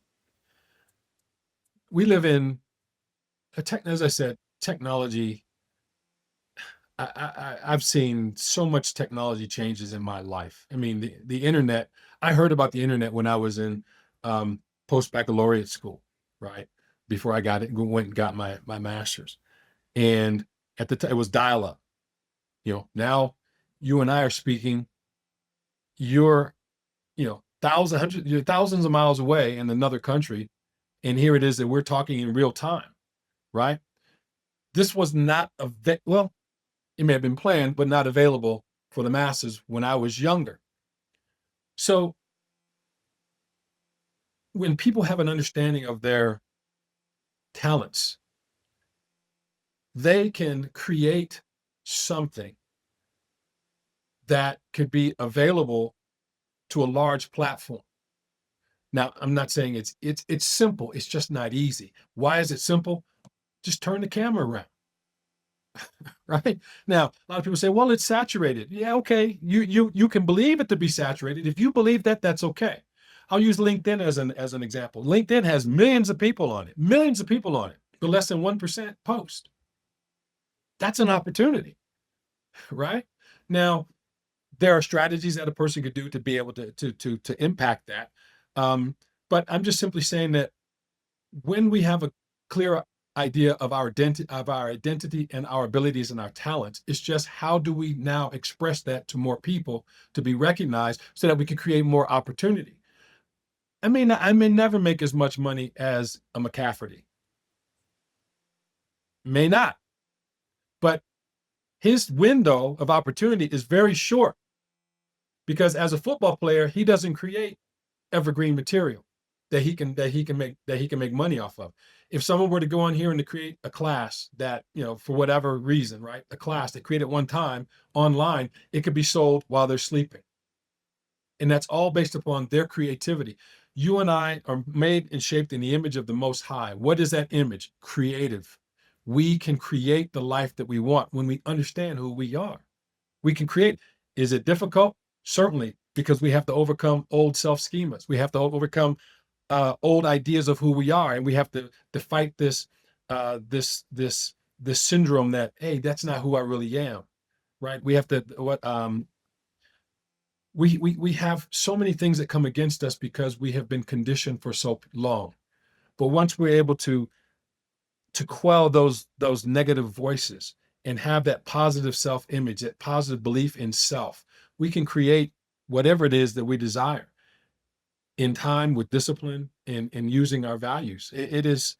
S1: We live in as I said, technology. I've seen so much technology changes in my life. I mean, the internet. I heard about the internet when I was in post-baccalaureate school, right? Before I went and got my master's, and at the time it was dial-up. Now you and I are speaking. You're, you're thousands of miles away in another country, and here it is that we're talking in real time, right? This was not well, it may have been planned, but not available for the masses when I was younger. So when people have an understanding of their talents, they can create something that could be available to a large platform. Now, I'm not saying it's simple. It's just not easy. Why is it simple? Just turn the camera around. Right now, a lot of people say, "Well, it's saturated." Yeah, okay. You can believe it to be saturated. If you believe that, that's okay. I'll use LinkedIn as an example. LinkedIn has millions of people on it, but less than 1% post. That's an opportunity, right? Now, there are strategies that a person could do to be able to impact that. But I'm just simply saying that when we have a clear idea of our identity and our abilities and our talents, it's just how do we now express that to more people to be recognized so that we can create more opportunity. I may never make as much money as a McCafferty. May not. But his window of opportunity is very short because as a football player, he doesn't create evergreen material that he can make money off of. If someone were to go on here and to create a class that, for whatever reason, right? A class they created one time online, it could be sold while they're sleeping. And that's all based upon their creativity. You and I are made and shaped in the image of the Most High. What is that image? Creative. We can create the life that we want when we understand who we are. We can create. Is it difficult? Certainly, because we have to overcome old self schemas. We have to overcome old ideas of who we are, and we have to fight this syndrome that, hey, that's not who I really am, right? We have to we have so many things that come against us because we have been conditioned for so long. But once we're able to quell those negative voices and have that positive self-image, that positive belief in self, we can create whatever it is that we desire in time with discipline and using our values. It's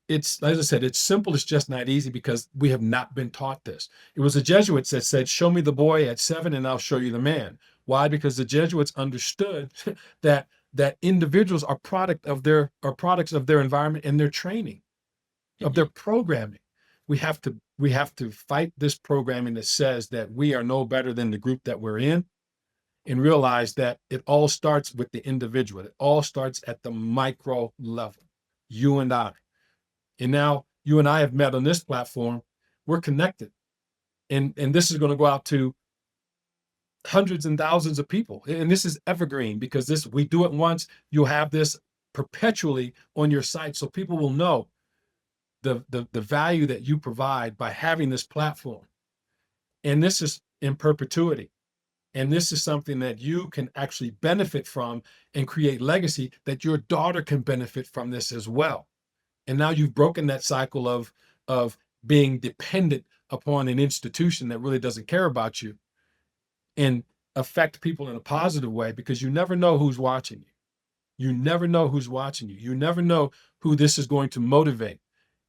S1: as I said, it's simple. It's just not easy because we have not been taught this. It was the Jesuits that said, "Show me the boy at 7 and I'll show you the man." Why? Because the Jesuits understood that individuals are products of their environment and their training, of their programming. We have to fight this programming that says that we are no better than the group that we're in, and realize that it all starts with the individual. It all starts at the micro level, you and I. And now you and I have met on this platform. We're connected. And this is going to go out to hundreds and thousands of people. And this is evergreen, because this, we do it once, you'll have this perpetually on your site. So people will know the value that you provide by having this platform. And this is in perpetuity. And this is something that you can actually benefit from and create legacy, that your daughter can benefit from this as well. And now you've broken that cycle of being dependent upon an institution that really doesn't care about you, and affect people in a positive way, because you never know who's watching you. You never know who's watching you. You never know who this is going to motivate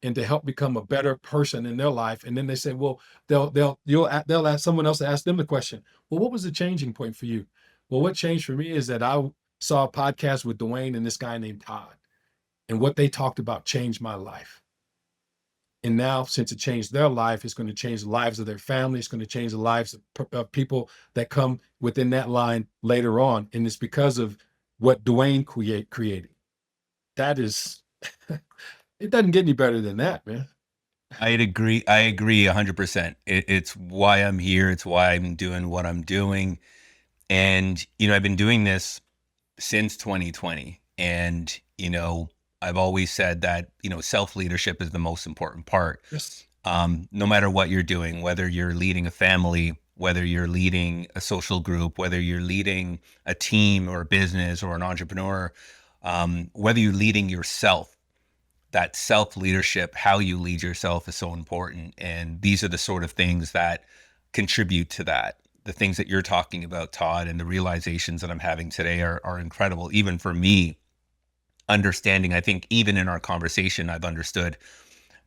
S1: and to help become a better person in their life. And then they say, well, they'll ask someone else to ask them the question, well, what was the changing point for you? Well, what changed for me is that I saw a podcast with Dwayne and this guy named Todd, and what they talked about changed my life. And now, since it changed their life, it's going to change the lives of their family. It's going to change the lives of people that come within that line later on. And it's because of what Dwayne created. That is, it doesn't get any better than that, man.
S3: I'd agree. I agree 100%. It's why I'm here. It's why I'm doing what I'm doing. And, I've been doing this since 2020. And, I've always said that, self-leadership is the most important part.
S1: Yes.
S3: No matter what you're doing, whether you're leading a family, whether you're leading a social group, whether you're leading a team or a business or an entrepreneur, whether you're leading yourself, that self-leadership, how you lead yourself, is so important. And these are the sort of things that contribute to that. The things that you're talking about, Todd, and the realizations that I'm having today are incredible. Even for me, understanding, I think even in our conversation, I've understood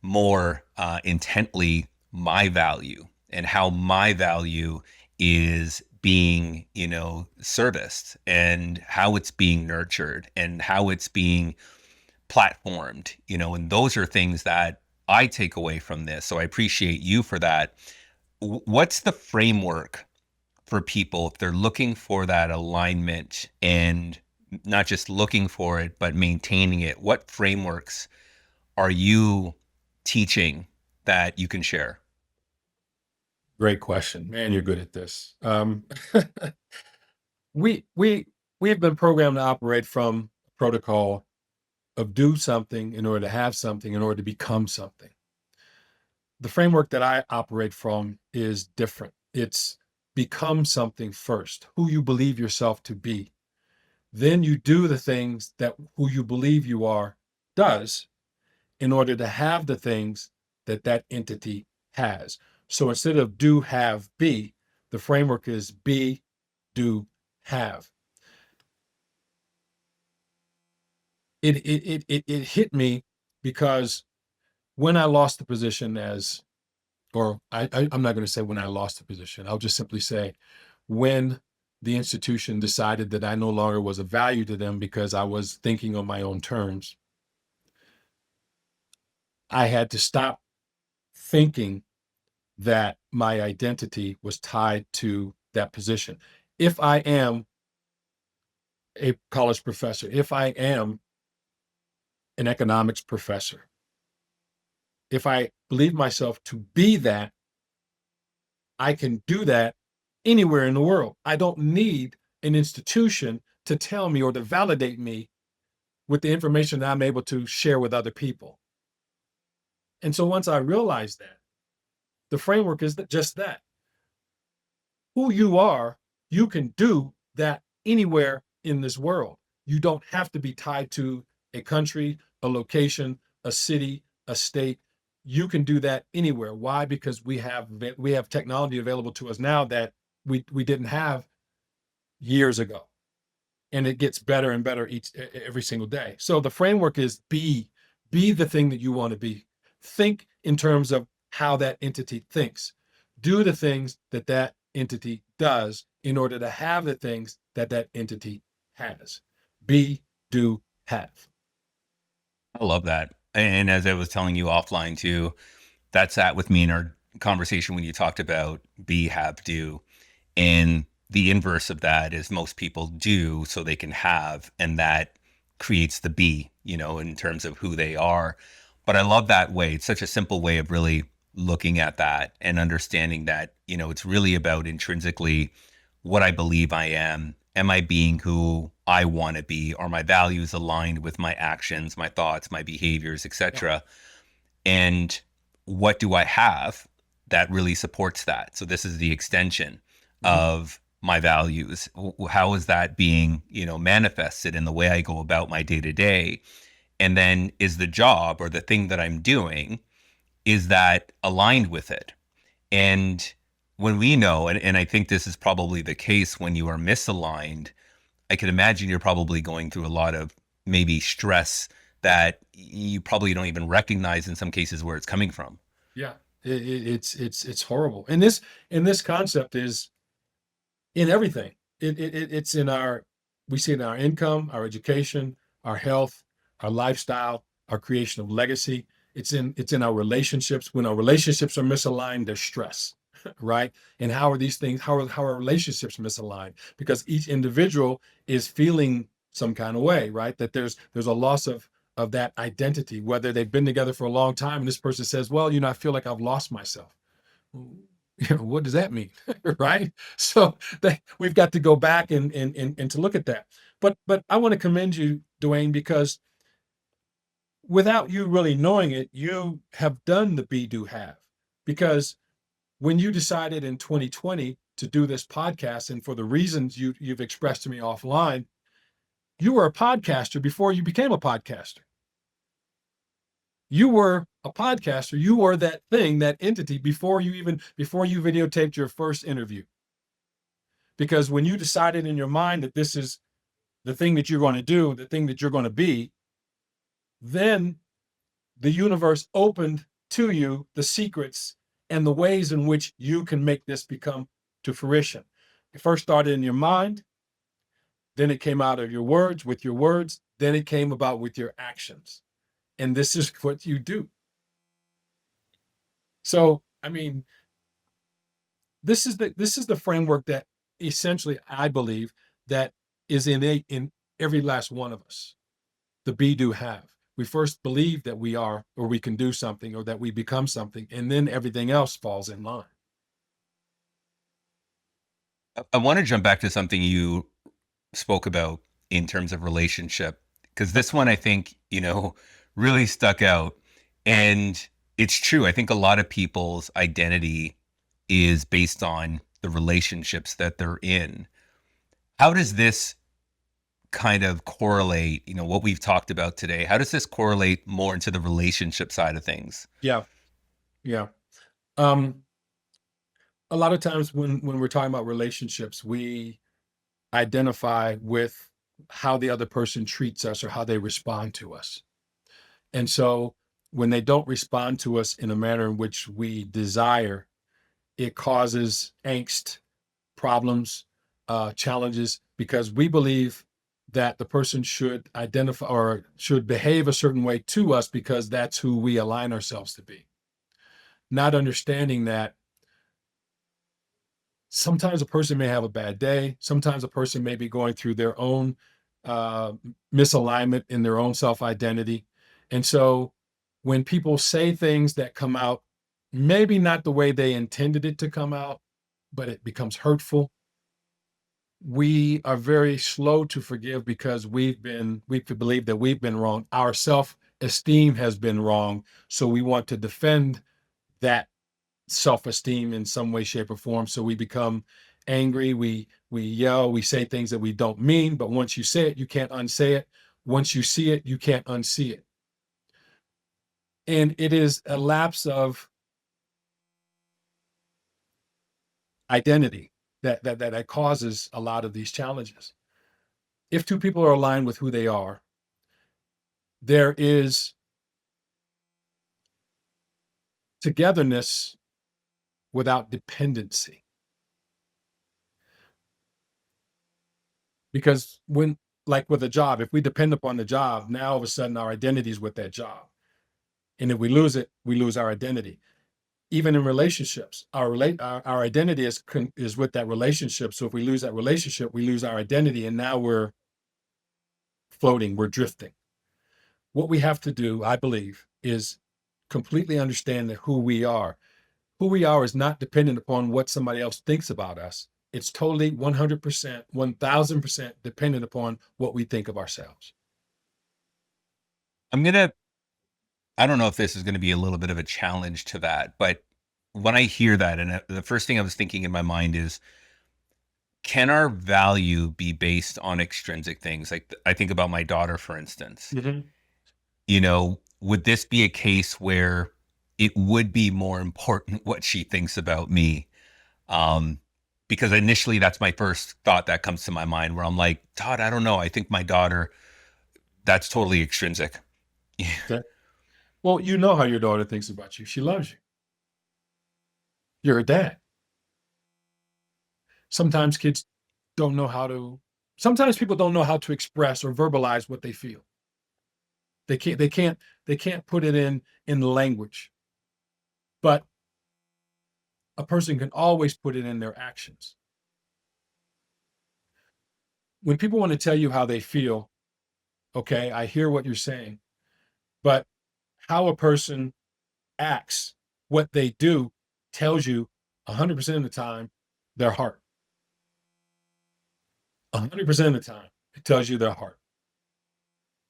S3: more intently my value, and how my value is being, serviced, and how it's being nurtured, and how it's being platformed, and those are things that I take away from this. So I appreciate you for that. What's the framework for people if they're looking for that alignment, and not just looking for it, but maintaining it? What frameworks are you teaching that you can share?
S1: Great question, man. You're good at this. We have been programmed to operate from protocol of do something in order to have something, in order to become something. The framework that I operate from is different. It's become something first, who you believe yourself to be. Then you do the things that who you believe you are does, in order to have the things that that entity has. So instead of do, have, be, the framework is be, do, have. It hit me because when I lost the position I'm not going to say when I lost the position. I'll just simply say when the institution decided that I no longer was of value to them because I was thinking on my own terms, I had to stop thinking that my identity was tied to that position. If I am a college professor, if I am an economics professor, if I believe myself to be that, I can do that anywhere in the world. I don't need an institution to tell me or to validate me with the information that I'm able to share with other people. And so once I realized that, the framework is just that. Who you are, you can do that anywhere in this world. You don't have to be tied to a country, a location, a city, a state. You can do that anywhere. Why? Because we have technology available to us now that we didn't have years ago. And it gets better and better every single day. So the framework is be the thing that you want to be. Think in terms of how that entity thinks. Do the things that entity does in order to have the things that that entity has. Be, do, have.
S3: I love that. And as I was telling you offline too, that sat with me in our conversation when you talked about be, have, do. And the inverse of that is most people do so they can have, and that creates the be, in terms of who they are. But I love that way. It's such a simple way of really looking at that and understanding that, it's really about intrinsically what I believe I am. Am I being who I want to be? Are my values aligned with my actions, my thoughts, my behaviors,
S1: Yeah.
S3: etc.? And what do I have that really supports that? So this is the extension of my values. How is that being, manifested in the way I go about my day to day? And then is the job or the thing that I'm doing, is that aligned with it? And when we know, and I think this is probably the case when you are misaligned, I can imagine you're probably going through a lot of maybe stress that you probably don't even recognize in some cases where it's coming from.
S1: Yeah. It's horrible. And this concept is in everything. It's in our, we see it in our income, our education, our health, our lifestyle, our creation of legacy. It's in our relationships. When our relationships are misaligned, there's stress, right? And how are these things, how are relationships misaligned? Because each individual is feeling some kind of way, right? That there's a loss of that identity, whether they've been together for a long time and this person says, well, I feel like I've lost myself. What does that mean? Right? So we've got to go back and to look at that. But I want to commend you, Dwayne, because without you really knowing it, you have done the be do have. Because when you decided in 2020 to do this podcast, and for the reasons you've expressed to me offline, you were a podcaster before you became a podcaster. You were a podcaster. You were that thing, that entity before you videotaped your first interview. Because when you decided in your mind that this is the thing that you're going to do, the thing that you're going to be, then the universe opened to you the secrets and the ways in which you can make this become to fruition. It first started in your mind, then it came out of your words, with your words, then it came about with your actions. And this is what you do. So, I mean, this is the framework that essentially I believe that is innate in every last one of us. The be do have. We first believe that we are or we can do something or that we become something, and then everything else falls in line.
S3: I want to jump back to something you spoke about in terms of relationship, because this one I think, really stuck out. And it's true. I think a lot of people's identity is based on the relationships that they're in. How does this kind of correlate, what we've talked about today? How does this correlate more into the relationship side of things?
S1: Yeah, yeah. Um, a lot of times when we're talking about relationships, we identify with how the other person treats us or how they respond to us. And so when they don't respond to us in a manner in which we desire, it causes angst, problems, challenges, because we believe that the person should identify or should behave a certain way to us because that's who we align ourselves to be. Not understanding that sometimes a person may have a bad day. Sometimes a person may be going through their own uh, misalignment in their own self identity. And so when people say things that come out, maybe not the way they intended it to come out, but it becomes hurtful, we are very slow to forgive because we believe that we've been wrong. Our self esteem has been wrong. So we want to defend that self-esteem in some way, shape, or form. So we become angry, we yell, we say things that we don't mean, but once you say it, you can't unsay it. Once you see it, you can't unsee it. And it is a lapse of identity that causes a lot of these challenges. If two people are aligned with who they are, there is togetherness without dependency. Because when, like with a job, if we depend upon the job, now all of a sudden our identity is with that job. And if we lose it, we lose our identity. Even in relationships, our identity is with that relationship. So if we lose that relationship, we lose our identity, and now we're floating, we're drifting. What we have to do, I believe, is completely understand that who we are. Who we are is not dependent upon what somebody else thinks about us. It's totally 100%, 1000% dependent upon what we think of ourselves.
S3: I'm gonna I don't know if this is going to be a little bit of a challenge to that, but when I hear that, and the first thing I was thinking in my mind is, can our value be based on extrinsic things? Like I think about my daughter, for instance.
S1: Mhm.
S3: Would this be a case where it would be more important what she thinks about me? Um, because initially that's my first thought that comes to my mind where I'm like, Todd, I don't know. I think my daughter, that's totally extrinsic.
S1: Okay. Well, you know how your daughter thinks about you. She loves you. You're a dad. Sometimes kids don't know how to, sometimes people don't know how to express or verbalize what they feel. They can't put it in language. But a person can always put it in their actions. When people want to tell you how they feel, okay, I hear what you're saying, but how a person acts, what they do, tells you 100% of the time their heart. 100% of the time, it tells you their heart.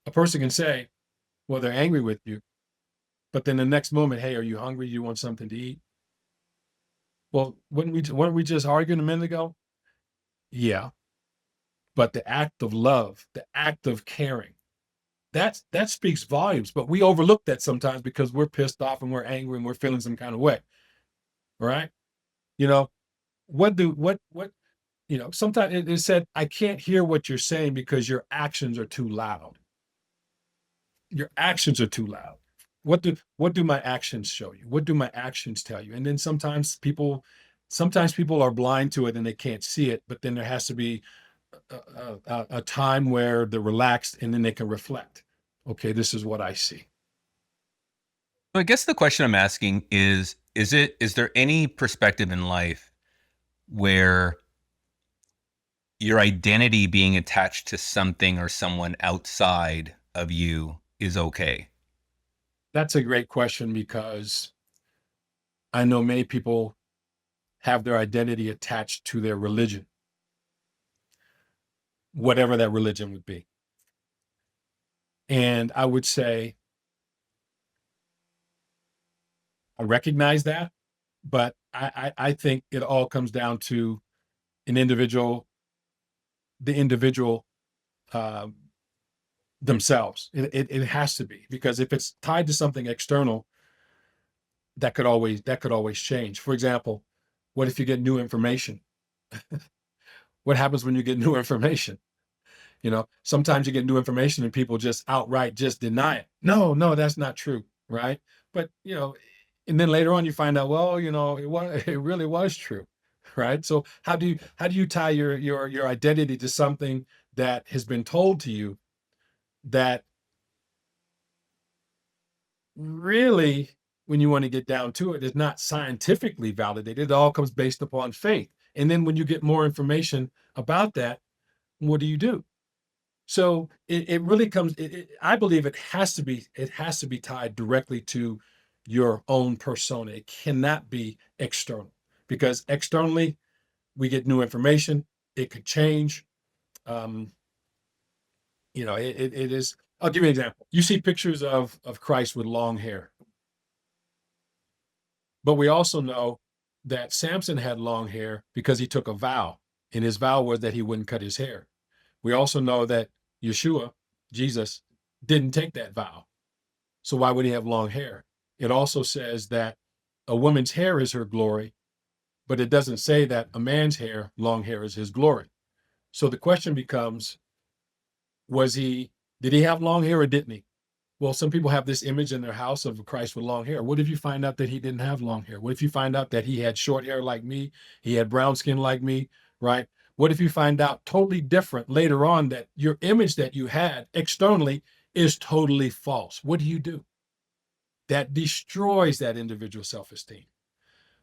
S1: A person can say, well, they're angry with you, but then the next moment, hey, are you hungry? You want something to eat? Well, weren't we just arguing a minute ago? Yeah, but the act of love, the act of caring, that speaks volumes. But we overlook that sometimes because we're pissed off and we're angry and we're feeling some kind of way. Right? You know, what sometimes it said, I can't hear what you're saying because your actions are too loud. Your actions are too loud. What do my actions show you? What do my actions tell you? And then sometimes people are blind to it and they can't see it, but then there has to be a time where they're relaxed and then they can reflect. Okay, this is what I see.
S3: So I guess the question I'm asking is there any perspective in life where your identity being attached to something or someone outside of you is okay?
S1: That's a great question because I know many people have their identity attached to their religion, whatever that religion would be. And I would say I recognize that, but I think it all comes down to an individual, the individual uh, themselves. It has to be, because if it's tied to something external, that could always change. For example, what if you get new information? What happens when you get new information? Sometimes you get new information and people just outright just deny it. No, no, that's not true, right? But and then later on you find out, well, it really was true, right? So how do you tie your identity to something that has been told to you that really, when you want to get down to it, is not scientifically validated? It all comes based upon faith. And then when you get more information about that, what do you do? So it really comes. I believe it has to be tied directly to your own persona. It cannot be external, because externally we get new information. It could change. Um, it is. I'll give you an example. You see pictures of Christ with long hair, but we also know that Samson had long hair because he took a vow, and his vow was that he wouldn't cut his hair. We also know that Yeshua, Jesus, didn't take that vow. So why would he have long hair? It also says that a woman's hair is her glory, but it doesn't say that a man's hair, long hair, is his glory. So the question becomes, did he have long hair or didn't he? Well, some people have this image in their house of Christ with long hair. What if you find out that he didn't have long hair? What if you find out that he had short hair like me? He had brown skin like me, right? What if you find out totally different later on, that your image that you had externally is totally false? What do you do? That destroys that individual self-esteem.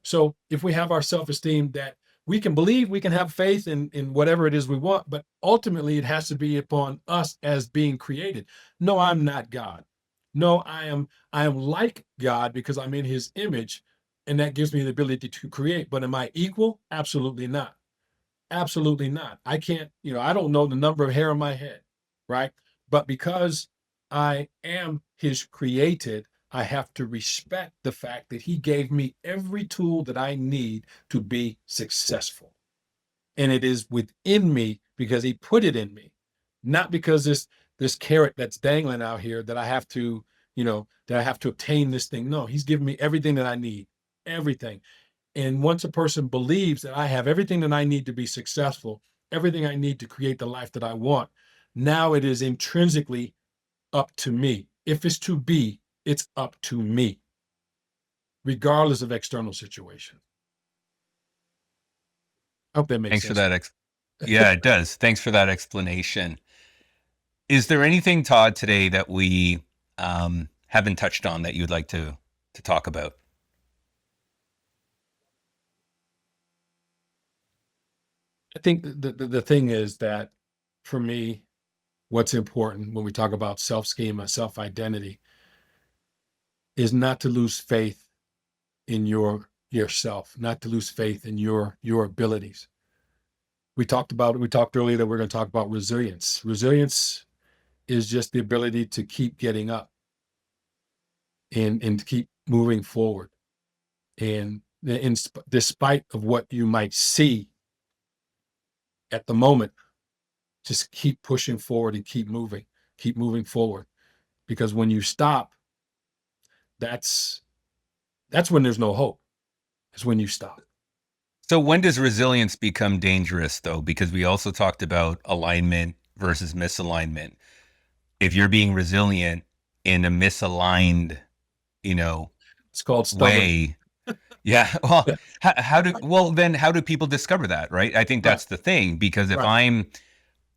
S1: So if we have our self-esteem, that we can believe, we can have faith in whatever it is we want, but ultimately it has to be upon us as being created. No, I'm not God. No, I am like God because I'm in his image, and that gives me the ability to create. But am I equal? Absolutely not. Absolutely not. I can't, I don't know the number of hair on my head, right? But because I am his created, I have to respect the fact that he gave me every tool that I need to be successful. And it is within me because he put it in me, not because this carrot that's dangling out here that I have to, that I have to obtain this thing. No, he's given me everything that I need, everything. And once a person believes that I have everything that I need to be successful, everything I need to create the life that I want, now it is intrinsically up to me. If it's to be, it's up to me, regardless of external situation. I hope that makes
S3: Thanks for
S1: sense.
S3: that. Yeah, it does. Thanks for that explanation. Is there anything, Todd, today that we haven't touched on that you'd like to talk about?
S1: I think the thing is that, for me, what's important when we talk about self-schema, self-identity, is not to lose faith in yourself, not to lose faith in your abilities. We talked earlier that we're going to talk about resilience. Resilience is just the ability to keep getting up and to keep moving forward. And despite of what you might see at the moment, just keep pushing forward and keep moving forward. Because when you stop, that's when there's no hope. Is when you stop.
S3: So when does resilience become dangerous, though? Because we also talked about alignment versus misalignment. If you're being resilient in a misaligned, you know,
S1: It's called stubborn.
S3: way, yeah. Well, then how do people discover that, right? I think
S1: Right,
S3: that's the thing, because if
S1: right.
S3: I'm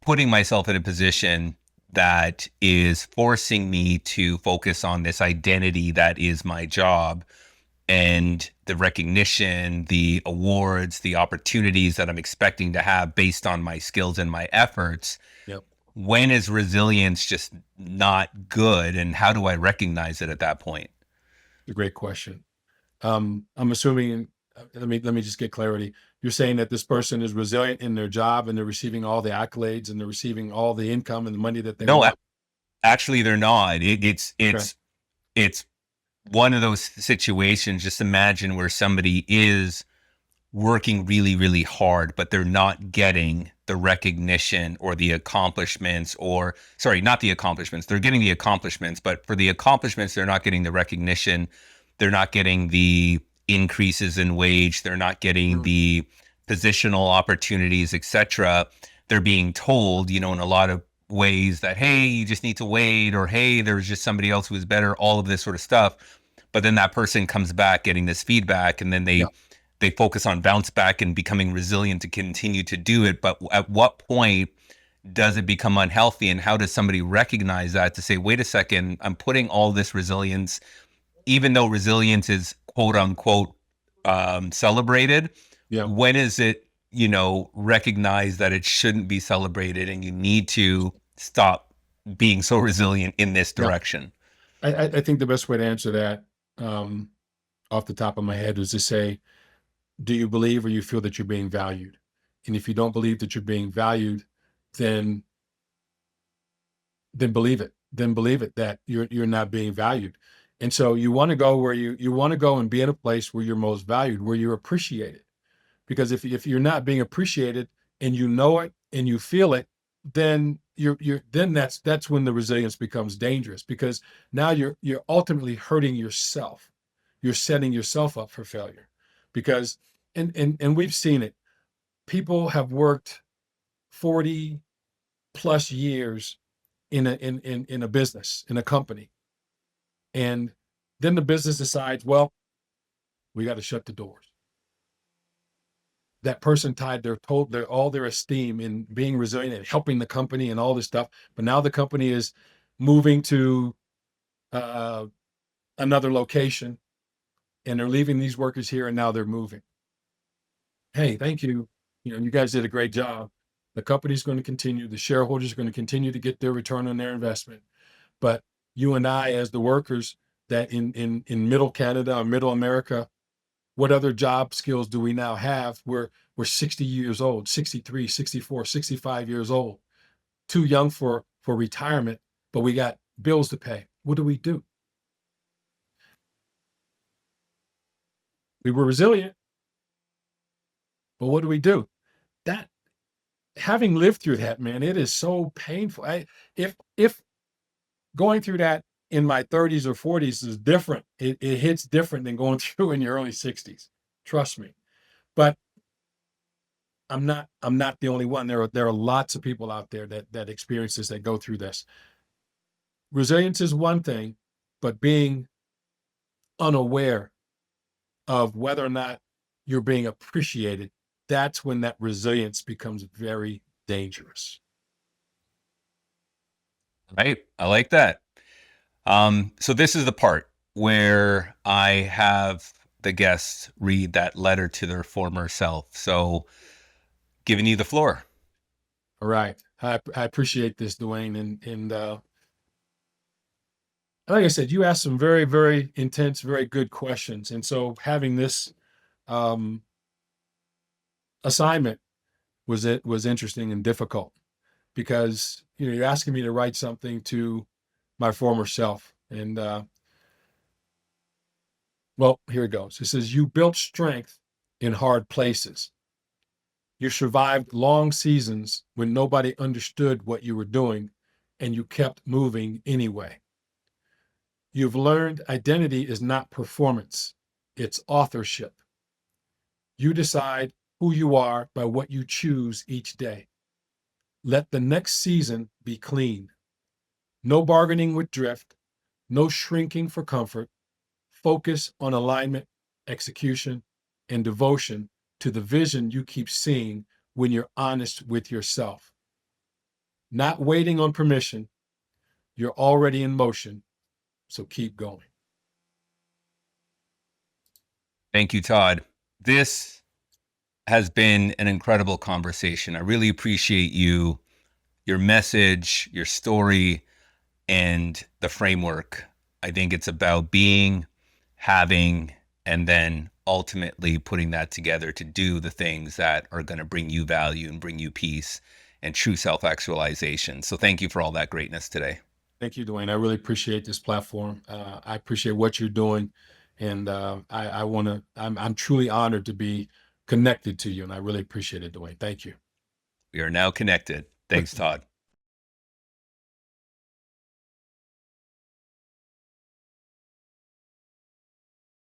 S3: putting myself in a position that is forcing me to focus on this identity that is my job, and the recognition, the awards, the opportunities that I'm expecting to have based on my skills and my efforts,
S1: Yep.
S3: when is resilience just not good? And how do I recognize it at that point?
S1: A great question. I'm assuming, let me just get clarity. You're saying that this person is resilient in their job and they're receiving all the accolades and they're receiving all the income and the money that they
S3: No,
S1: want.
S3: actually, they're not.
S1: Okay.
S3: It's one of those situations. Just imagine where somebody is working really, really hard, but they're not getting the recognition or the accomplishments, or sorry, not the accomplishments. They're getting the accomplishments, but for the accomplishments, they're not getting the recognition. They're not getting the increases in wage. They're not getting
S1: Mm,
S3: the positional opportunities, etc. They're being told, in a lot of ways that, hey, you just need to wait, or hey, there's just somebody else who is better, all of this sort of stuff. But then that person comes back getting this feedback, and then
S1: yeah.
S3: they focus on bounce back and becoming resilient to continue to do it. But at what point does it become unhealthy, and how does somebody recognize that to say, wait a second, I'm putting all this resilience, even though resilience is quote unquote celebrated?
S1: Yeah.
S3: When is it, recognize that it shouldn't be celebrated and you need to stop being so resilient in this
S1: Yeah.
S3: direction?
S1: I think the best way to answer that, um, off the top of my head, is to say, do you believe or you feel that you're being valued? And if you don't believe that you're being valued, then believe it. Then believe it that you're not being valued. And so you want to go where you want to go and be in a place where you're most valued, where you're appreciated. Because if you're not being appreciated and you know it and you feel it, then then that's when the resilience becomes dangerous, because now you're ultimately hurting yourself. You're setting yourself up for failure. Because and we've seen it. People have worked 40 plus years in a business, in a company. And then the business decides, well, we got to shut the doors. that person tied all their esteem in being resilient and helping the company and all this stuff. But now the company is moving to uh, another location, and they're leaving these workers here, and now they're moving. Hey, thank you. You guys did a great job. The company's going to continue. The shareholders are going to continue to get their return on their investment. But you and I, as the workers that in middle Canada or middle America, what other job skills do we now have? We're 60 years old, 63, 64, 65 years old, too young for retirement, but we got bills to pay. What do? We were resilient, but what do? That Having lived through that, man, it is so painful. If going through that in my 30s or 40s is different, it hits different than going through in your early 60s. Trust me. But I'm not the only one. There are lots of people out there that experience this, that go through this. Resilience is one thing, but being unaware of whether or not you're being appreciated, that's when that resilience becomes very dangerous.
S3: Right. I like that. So this is the part where I have the guests read that letter to their former self. So giving you the floor.
S1: All right. I appreciate this, Dwayne. And like I said, you asked some very, very intense, very good questions. And so having this um, assignment was interesting and difficult because you're asking me to write something to my former self. And well, here it goes. It says, you built strength in hard places. You survived long seasons when nobody understood what you were doing, and you kept moving anyway. You've learned identity is not performance, it's authorship. You decide who you are by what you choose each day. Let the next season be clean. No bargaining with drift, no shrinking for comfort. Focus on alignment, execution, and devotion to the vision you keep seeing when you're honest with yourself. Not waiting on permission, you're already in motion, so keep going.
S3: Thank you, Todd. This has been an incredible conversation. I really appreciate you, your message, your story, and the framework. I think it's about being, having, and then ultimately putting that together to do the things that are going to bring you value and bring you peace and true self-actualization. So thank you for all that greatness today.
S1: Thank you, Dwayne. I really appreciate this platform. I appreciate what you're doing, and I'm truly honored to be connected to you, and I really appreciate it, Dwayne. Thank you.
S3: We are now connected. Thanks, Todd.